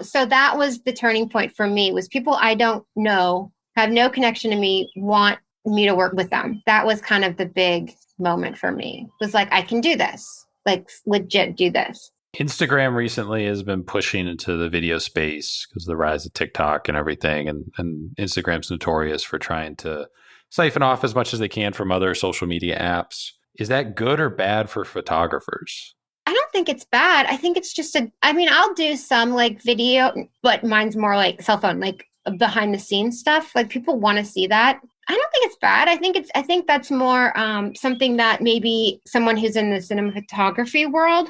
so that was the turning point for me was people I don't know, have no connection to me, want me to work with them. That was kind of the big moment for me. It was like, I can do this, like legit do this. Instagram recently has been pushing into the video space because of the rise of TikTok and everything. And Instagram's notorious for trying to siphon off as much as they can from other social media apps. Is that good or bad for photographers? I don't think it's bad. I think it's just I'll do some like video, but mine's more like cell phone, like behind the scenes stuff. Like people want to see that. I don't think it's bad. I think that's more something that maybe someone who's in the cinematography world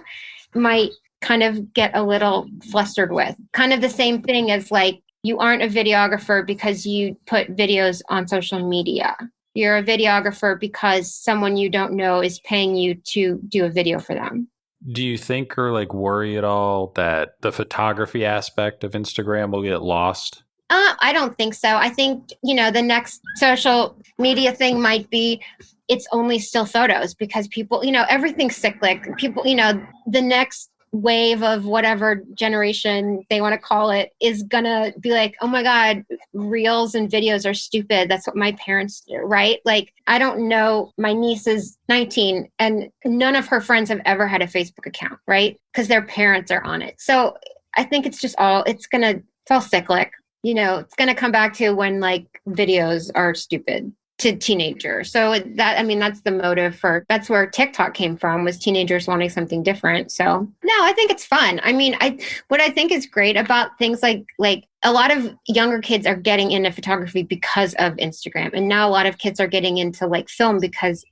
might kind of get a little flustered with. Kind of the same thing as like you aren't a videographer because you put videos on social media. You're a videographer because someone you don't know is paying you to do a video for them. Do you think or like worry at all that the photography aspect of Instagram will get lost? I don't think so. I think, the next social media thing might be it's only still photos because people, everything's cyclic. People, the next wave of whatever generation they want to call it is going to be like, oh my God, reels and videos are stupid. That's what my parents do, right? Like, I don't know. My niece is 19 and none of her friends have ever had a Facebook account, right? Because their parents are on it. So I think it's all cyclic. It's going to come back to when like videos are stupid to teenagers. So that's the motive that's where TikTok came from, was teenagers wanting something different. So no, I think it's fun. What I think is great about things like a lot of younger kids are getting into photography because of Instagram. And now a lot of kids are getting into like film because,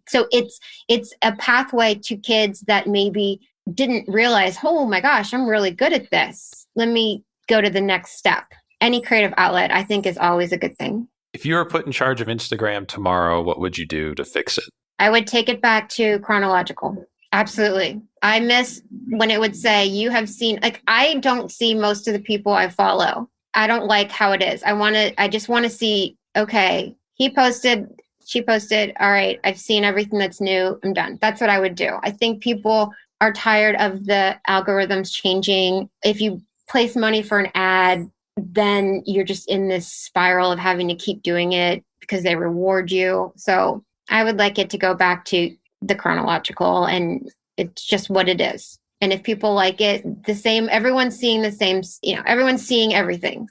so it's a pathway to kids that maybe didn't realize, oh my gosh, I'm really good at this. Let me go to the next step. Any creative outlet, I think, is always a good thing. If you were put in charge of Instagram tomorrow, what would you do to fix it? I would take it back to chronological. Absolutely. I miss when it would say you have seen, like, I don't see most of the people I follow. I don't like how it is. I just want to see, okay, he posted, she posted. All right, I've seen everything that's new. I'm done. That's what I would do. I think people are tired of the algorithms changing. If you place money for an ad, then you're just in this spiral of having to keep doing it because they reward you. So I would like it to go back to the chronological, and it's just what it is. And if people like it the same, everyone's seeing the same, everyone's seeing everything.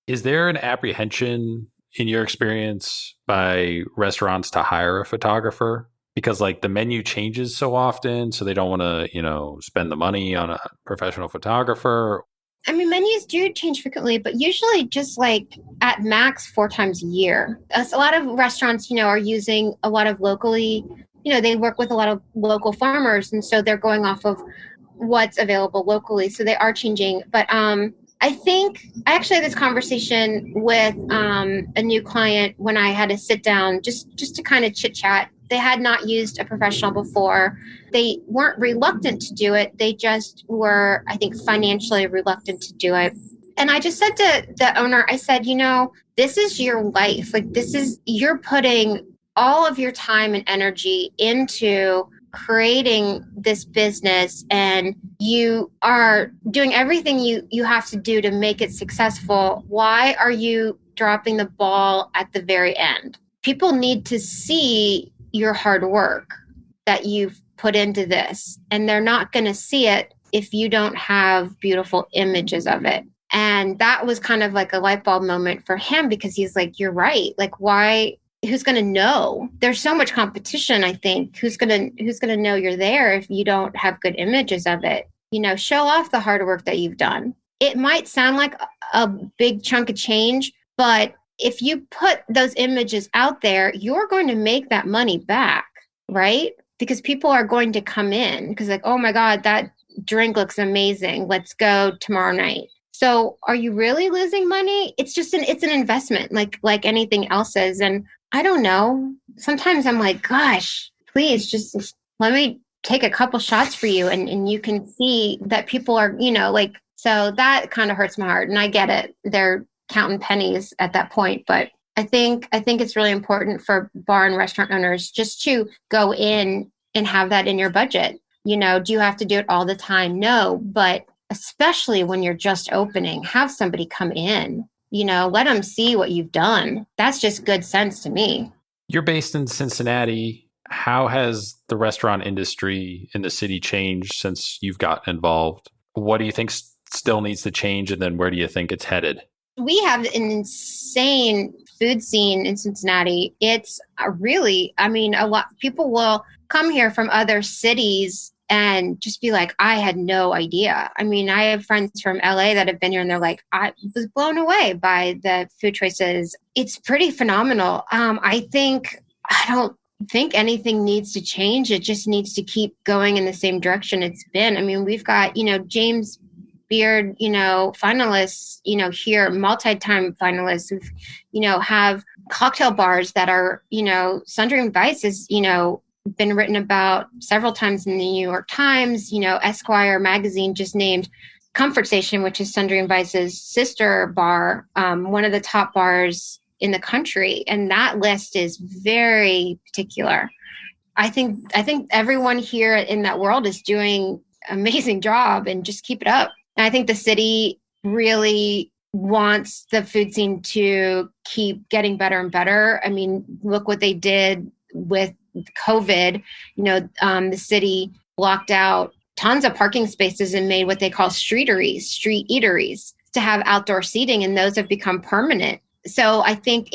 Is there an apprehension in your experience by restaurants to hire a photographer? Because like the menu changes so often, so they don't want to, spend the money on a professional photographer. Menus do change frequently, but usually just like at max 4 times a year. A lot of restaurants, are using a lot of locally, they work with a lot of local farmers. And so they're going off of what's available locally. So they are changing. But I think I actually had this conversation with a new client when I had to sit down just to kind of chit chat. They had not used a professional before. They weren't reluctant to do it. They just were, I think, financially reluctant to do it. And I just said to the owner, I said, this is your life. Like you're putting all of your time and energy into creating this business, and you are doing everything you have to do to make it successful. Why are you dropping the ball at the very end? People need to see your hard work that you've put into this, and they're not going to see it if you don't have beautiful images of it. And that was kind of like a light bulb moment for him, because he's like, you're right. Like, why? Who's going to know? There's so much competition. I think who's going to know you're there if you don't have good images of it? Show off the hard work that you've done. It might sound like a big chunk of change, but if you put those images out there, you're going to make that money back, right? Because people are going to come in because like, oh my God, that drink looks amazing. Let's go tomorrow night. So are you really losing money? It's an investment like anything else is. And I don't know. Sometimes I'm like, gosh, please just let me take a couple shots for you and you can see that people are, like, so that kind of hurts my heart. And I get it. They're counting pennies at that point. But I think it's really important for bar and restaurant owners just to go in and have that in your budget. Do you have to do it all the time? No, but especially when you're just opening, have somebody come in, let them see what you've done. That's just good sense to me. You're based in Cincinnati. How has the restaurant industry in the city changed since you've gotten involved? What do you think still needs to change? And then where do you think it's headed? We have an insane food scene in Cincinnati. It's really, a lot people will come here from other cities and just be like, I had no idea. I have friends from LA that have been here and they're like, I was blown away by the food choices. It's pretty phenomenal. I don't think anything needs to change. It just needs to keep going in the same direction it's been. We've got, James Beard, finalists, here, multi-time finalists who, have cocktail bars that are, Sundry and Vice is, been written about several times in the New York Times. Esquire magazine just named Comfort Station, which is Sundry and Vice's sister bar, one of the top bars in the country. And that list is very particular. I think everyone here in that world is doing an amazing job, and just keep it up. And I think the city really wants the food scene to keep getting better and better. Look what they did with COVID. The city blocked out tons of parking spaces and made what they call street eateries to have outdoor seating, and those have become permanent. So I think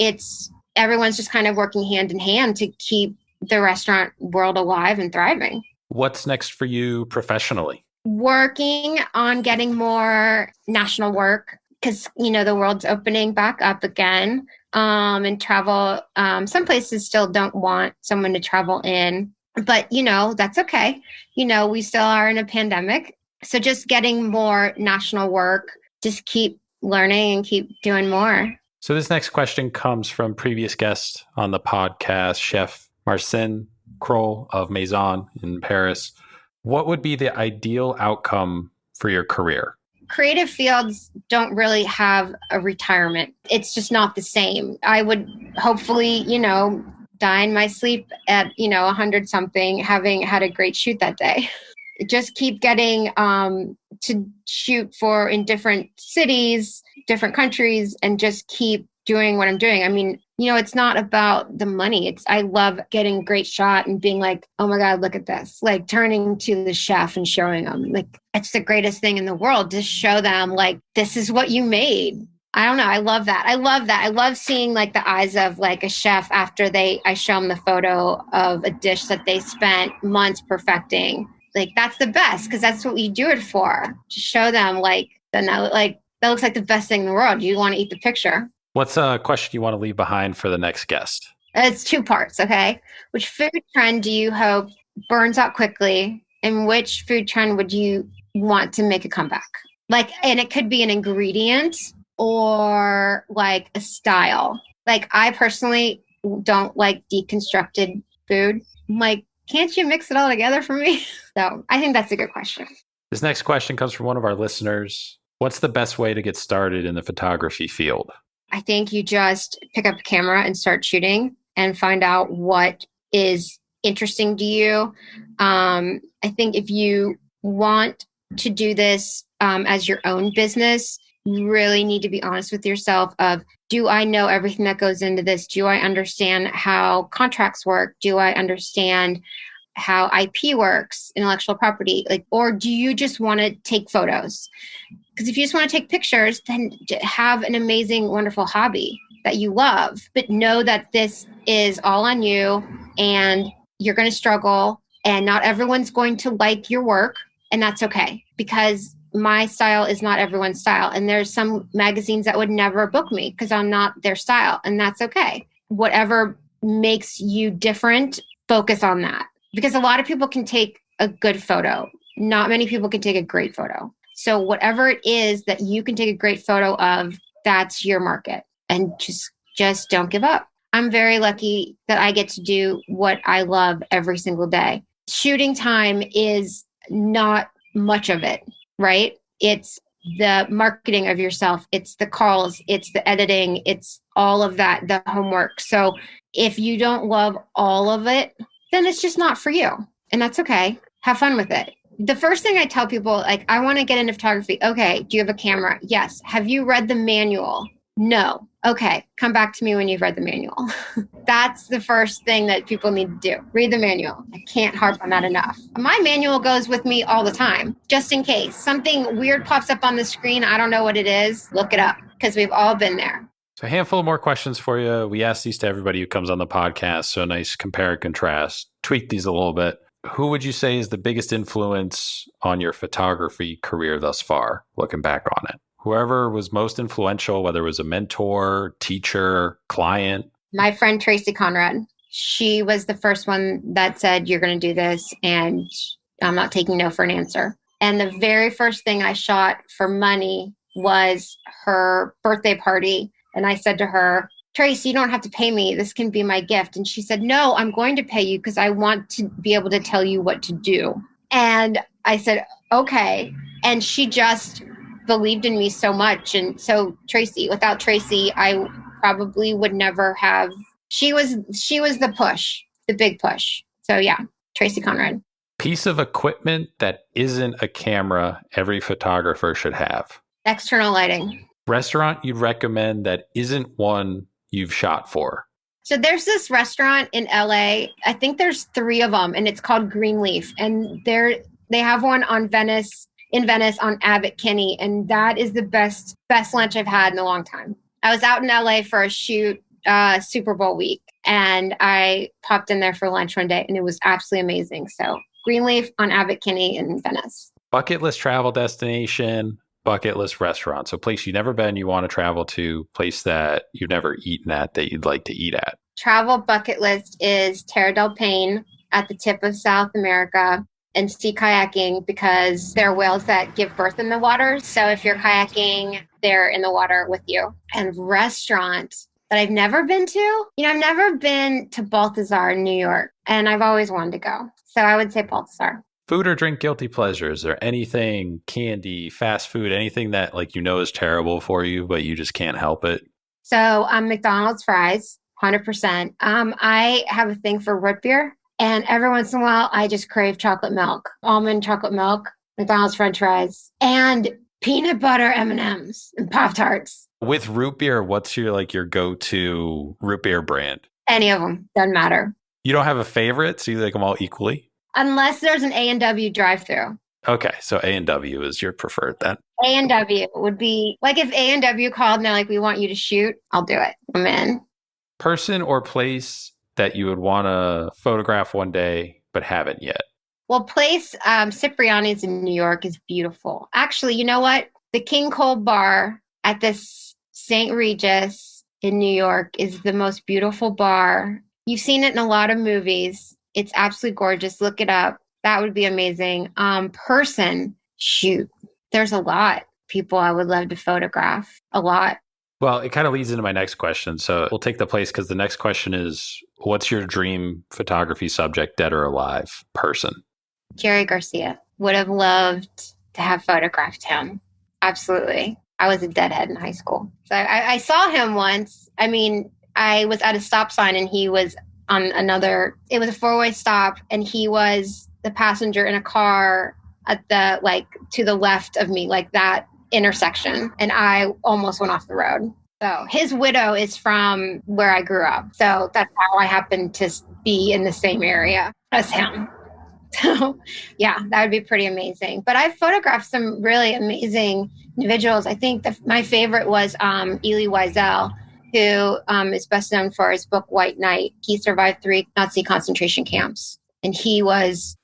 everyone's just kind of working hand in hand to keep the restaurant world alive and thriving. What's next for you professionally? Working on getting more national work because, the world's opening back up again, and travel. Some places still don't want someone to travel in, but, that's okay. We still are in a pandemic. So just getting more national work, just keep learning and keep doing more. So this next question comes from previous guest on the podcast, Chef Marcin Kroll of Maison in Paris. What would be the ideal outcome for your career? Creative fields don't really have a retirement. It's just not the same. I would hopefully, die in my sleep at, 100 something, having had a great shoot that day. Just keep getting to shoot in different cities, different countries, and just keep doing what I'm doing. It's not about the money. I love getting a great shot and being like, oh my God, look at this. Like turning to the chef and showing them, like, it's the greatest thing in the world to show them, like, this is what you made. I don't know. I love that. I love seeing like the eyes of like a chef after I show them the photo of a dish that they spent months perfecting. Like, that's the best, because that's what we do it for, to show them like, that looks like the best thing in the world. You want to eat the picture. What's a question you want to leave behind for the next guest? It's 2 parts, okay? Which food trend do you hope burns out quickly? And which food trend would you want to make a comeback? And it could be an ingredient or like a style. Like, I personally don't like deconstructed food. I'm like, can't you mix it all together for me? So I think that's a good question. This next question comes from one of our listeners. What's the best way to get started in the photography field? I think you just pick up a camera and start shooting and find out what is interesting to you. I think if you want to do this as your own business, you really need to be honest with yourself of, do I know everything that goes into this? Do I understand how contracts work? Do I understand how IP works, intellectual property? Or do you just want to take photos? Because if you just want to take pictures, then have an amazing, wonderful hobby that you love, but know that this is all on you and you're going to struggle, and not everyone's going to like your work. And that's okay, because my style is not everyone's style. And there's some magazines that would never book me because I'm not their style. And that's okay. Whatever makes you different, focus on that. Because a lot of people can take a good photo. Not many people can take a great photo. So whatever it is that you can take a great photo of, that's your market. And just don't give up. I'm very lucky that I get to do what I love every single day. Shooting time is not much of it, right? It's the marketing of yourself. It's the calls. It's the editing. It's all of that, the homework. So if you don't love all of it, then it's just not for you. And that's okay. Have fun with it. The first thing I tell people, like, I want to get into photography. Okay. Do you have a camera? Yes. Have you read the manual? No. Okay. Come back to me when you've read the manual. That's the first thing that people need to do. Read the manual. I can't harp on that enough. My manual goes with me all the time, just in case something weird pops up on the screen. I don't know what it is. Look it up, because we've all been there. So a handful of more questions for you. We ask these to everybody who comes on the podcast. So a nice compare and contrast. Tweak these a little bit. Who would you say is the biggest influence on your photography career thus far, looking back on it? Whoever was most influential, whether it was a mentor, teacher, client. My friend Tracy Conrad. She was the first one that said, you're going to do this, and I'm not taking no for an answer. And the very first thing I shot for money was her birthday party. And I said to her, Tracy, you don't have to pay me. This can be my gift. And she said, no, I'm going to pay you because I want to be able to tell you what to do. And I said, okay. And she just believed in me so much. And so Tracy, without Tracy, I probably would never have. She was the push, the big push. So yeah, Tracy Conrad. Piece of equipment that isn't a camera every photographer should have. External lighting. Restaurant you'd recommend that isn't one you've shot for. So there's this restaurant in LA. I think there's 3 of them, and it's called Greenleaf. And they have one in Venice on Abbot Kinney. And that is the best lunch I've had in a long time. I was out in LA for a shoot Super Bowl week, and I popped in there for lunch one day, and it was absolutely amazing. So Greenleaf on Abbot Kinney in Venice. Bucket list travel destination, bucket list restaurant. So place you've never been, you want to travel to, place that you've never eaten at that you'd like to eat at. Travel bucket list is Terra del Paine at the tip of South America, and sea kayaking, because there are whales that give birth in the water. So if you're kayaking, they're in the water with you. And restaurant that I've never been to, I've never been to Balthazar in New York, and I've always wanted to go. So I would say Balthazar. Food or drink guilty pleasures, or anything, candy, fast food, anything that is terrible for you, but you just can't help it? So McDonald's fries, 100%. I have a thing for root beer. And every once in a while, I just crave chocolate milk, almond chocolate milk, McDonald's French fries, and peanut butter M&Ms and Pop-Tarts. With root beer, what's your go-to root beer brand? Any of them. Doesn't matter. You don't have a favorite, so you like them all equally? Unless there's an A&W drive-thru. Okay, so A&W is your preferred then. A&W would be, if A&W called and they're like, we want you to shoot, I'll do it. I'm in. Person or place that you would want to photograph one day, but haven't yet? Well, place Cipriani's in New York is beautiful. Actually, you know what? The King Cole Bar at this St. Regis in New York is the most beautiful bar. You've seen it in a lot of movies. It's absolutely gorgeous. Look it up. That would be amazing. Person, shoot. There's a lot of people I would love to photograph. A lot. Well, it kind of leads into my next question. So we'll take the place, because the next question is, what's your dream photography subject, dead or alive, person? Jerry Garcia. Would have loved to have photographed him. Absolutely. I was a deadhead in high school. So I saw him once. I was at a stop sign, and he was on it was a 4-way stop, and he was the passenger in a car at the, to the left of me, that intersection, and I almost went off the road. So his widow is from where I grew up. So that's how I happened to be in the same area as him. So yeah, that would be pretty amazing. But I've photographed some really amazing individuals. I think my favorite was Elie Wiesel, who is best known for his book, White Knight. He survived 3 Nazi concentration camps. And he was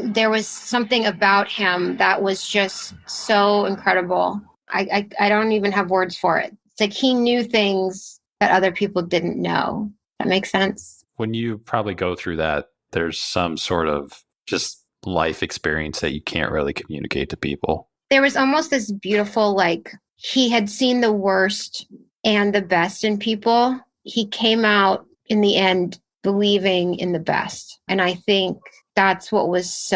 there was something about him that was just so incredible. I don't even have words for it. It's he knew things that other people didn't know. That makes sense? When you probably go through that, there's some sort of just life experience that you can't really communicate to people. There was almost this beautiful, like, he had seen the worst and the best in people. He came out in the end believing in the best. And I think that's what was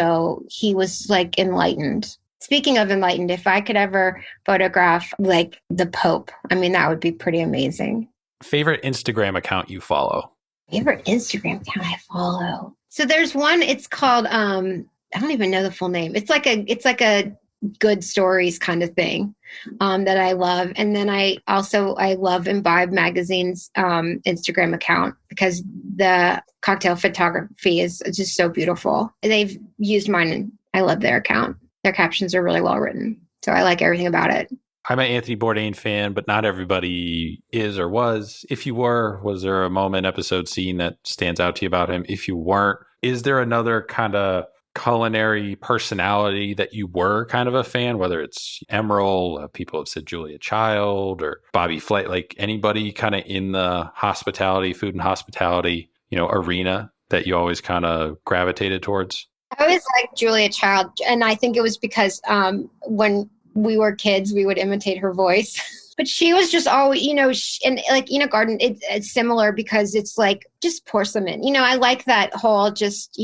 he was like enlightened. Speaking of enlightened, if I could ever photograph like the Pope, I mean, that would be pretty amazing. Favorite Instagram account you follow? Favorite Instagram account I follow. So there's one, it's called, I don't even know the full name. It's like a good stories kind of thing that I love. And then I love Imbibe Magazine's Instagram account because the cocktail photography is just so beautiful. They've used mine and I love their account. Their captions are really well written. So I like everything about it. I'm an Anthony Bourdain fan, but not everybody is or was. If you were, was there a moment, episode, scene that stands out to you about him? If you weren't, is there another kind of culinary personality that you were kind of a fan, whether it's Emerald, people have said Julia Child or Bobby Flay, like anybody kind of in the hospitality, food and hospitality, arena that you always kind of gravitated towards? I always liked Julia Child. And I think it was because when we were kids, we would imitate her voice. But she was just always, and like Enoch Garden, it's similar because it's like just porcelain. I like that whole just,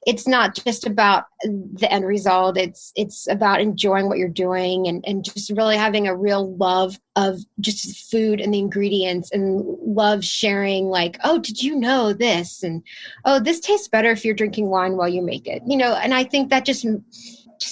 it's not just about the end result. It's about enjoying what you're doing and just really having a real love of just food and the ingredients and love sharing like, oh, did you know this? And, oh, this tastes better if you're drinking wine while you make it, and I think that just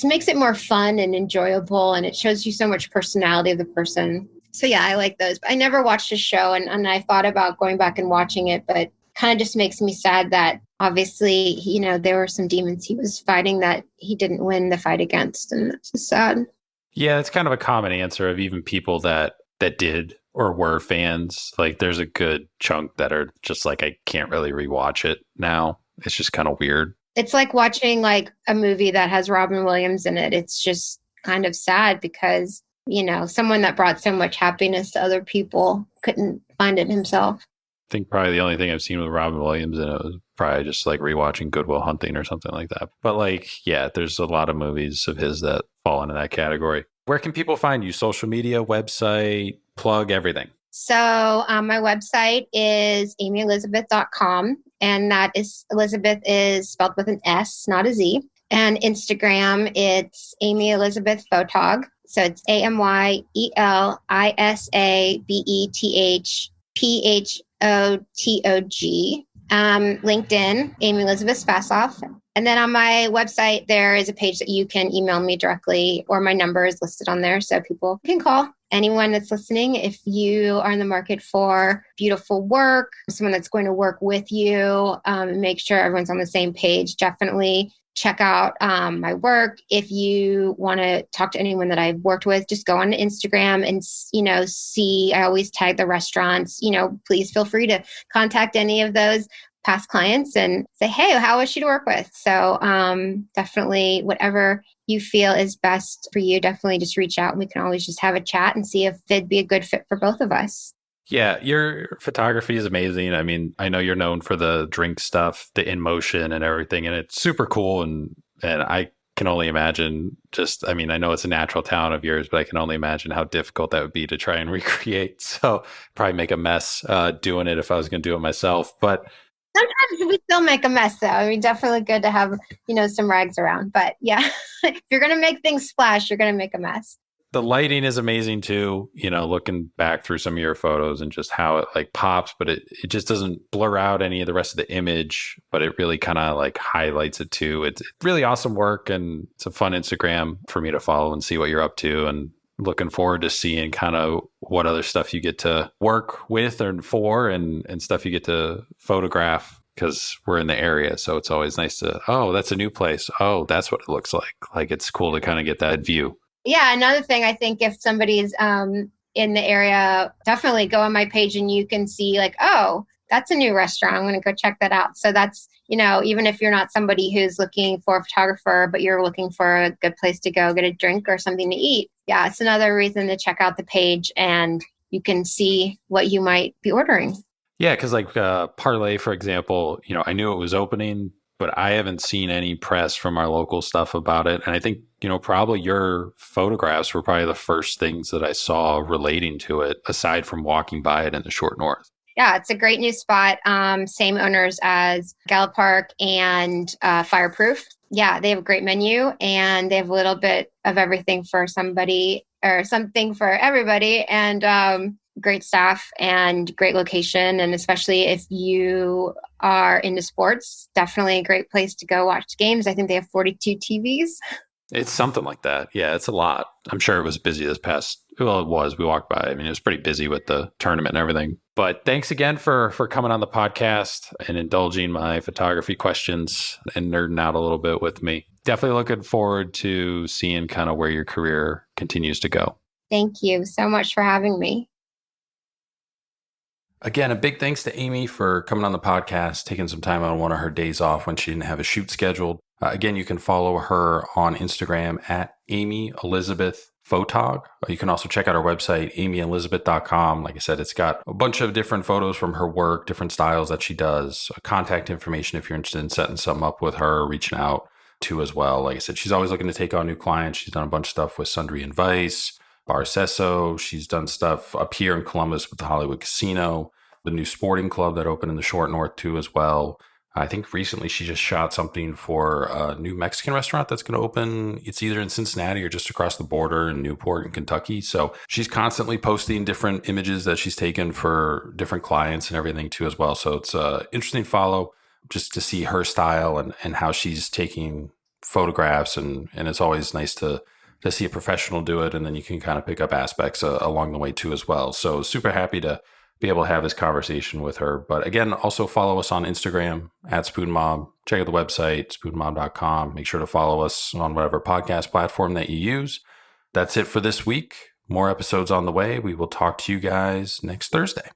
makes it more fun and enjoyable. And it shows you so much personality of the person. So yeah, I like those. I never watched the show and I thought about going back and watching it, but kind of just makes me sad that obviously, there were some demons he was fighting that he didn't win the fight against. And it's just sad. Yeah, it's kind of a common answer of even people that did or were fans. Like there's a good chunk that are just like, I can't really rewatch it now. It's just kind of weird. It's like watching like a movie that has Robin Williams in it. It's just kind of sad because, someone that brought so much happiness to other people couldn't find it himself. I think probably the only thing I've seen with Robin Williams in it was probably just like rewatching Good Will Hunting or something like that. But like, yeah, there's a lot of movies of his that fall into that category. Where can people find you? Social media, website, plug, everything. So my website is amyelisabeth.com. And that is, Elisabeth is spelled with an S, not a Z. And Instagram, it's Amy Elisabeth Photog. So it's AMYELISABETHPHOTOG. LinkedIn, Amy Elisabeth Spasoff. And then on my website, there is a page that you can email me directly, or my number is listed on there so people can call. Anyone that's listening, if you are in the market for beautiful work, someone that's going to work with you, make sure everyone's on the same page, definitely check out my work. If you want to talk to anyone that I've worked with, just go on to Instagram and, see, I always tag the restaurants, please feel free to contact any of those past clients and say, hey, how was she to work with? So definitely whatever you feel is best for you, definitely just reach out and we can always just have a chat and see if it'd be a good fit for both of us. Yeah, your photography is amazing. I mean, I know you're known for the drink stuff, the in motion and everything, and it's super cool. And I can only imagine I know it's a natural talent of yours, but I can only imagine how difficult that would be to try and recreate. So probably make a mess doing it if I was going to do it myself. But sometimes we still make a mess, though. I mean, definitely good to have, some rags around. But yeah, if you're going to make things splash, you're going to make a mess. The lighting is amazing too, looking back through some of your photos and just how it like pops, but it just doesn't blur out any of the rest of the image, but it really kind of like highlights it too. It's really awesome work and it's a fun Instagram for me to follow and see what you're up to, and looking forward to seeing kind of what other stuff you get to work with and for and stuff you get to photograph, because we're in the area. So it's always nice to, oh, that's a new place. Oh, that's what it looks like. Like it's cool to kind of get that view. Yeah, another thing, I think if somebody's in the area, definitely go on my page and you can see like, oh, that's a new restaurant. I'm going to go check that out. So that's, even if you're not somebody who's looking for a photographer, but you're looking for a good place to go get a drink or something to eat. Yeah, it's another reason to check out the page and you can see what you might be ordering. Yeah, because like Parlay, for example, I knew it was opening, but I haven't seen any press from our local stuff about it. And I think, probably your photographs were probably the first things that I saw relating to it, aside from walking by it in the short north. Yeah, it's a great new spot. Same owners as Gallup Park and Fireproof. Yeah, they have a great menu and they have a little bit of everything for somebody or something for everybody, and great staff and great location. And especially if you are into sports, definitely a great place to go watch games. I think they have 42 TVs. It's something like that. Yeah, it's a lot. I'm sure it was busy it was. We walked by. I mean, it was pretty busy with the tournament and everything. But thanks again for coming on the podcast and indulging my photography questions and nerding out a little bit with me. Definitely looking forward to seeing kind of where your career continues to go. Thank you so much for having me. Again, a big thanks to Amy for coming on the podcast, taking some time on one of her days off when she didn't have a shoot scheduled. Again, you can follow her on Instagram at Amy Elisabeth Photog. You can also check out her website, amyelisabeth.com. Like I said, it's got a bunch of different photos from her work, different styles that she does, contact information if you're interested in setting something up with her, reaching out to as well. Like I said, she's always looking to take on new clients. She's done a bunch of stuff with Sundry and Vice, Barcesso. She's done stuff up here in Columbus with the Hollywood Casino, the new sporting club that opened in the Short North too as well. I think recently she just shot something for a new Mexican restaurant that's going to open. It's either in Cincinnati or just across the border in Newport in Kentucky. So she's constantly posting different images that she's taken for different clients and everything too as well. So it's an interesting follow just to see her style and how she's taking photographs. And it's always nice to see a professional do it. And then you can kind of pick up aspects along the way too as well. So super happy to be able to have this conversation with her. But again, also follow us on Instagram at SpoonMob. Check out the website, spoonmob.com. Make sure to follow us on whatever podcast platform that you use. That's it for this week. More episodes on the way. We will talk to you guys next Thursday.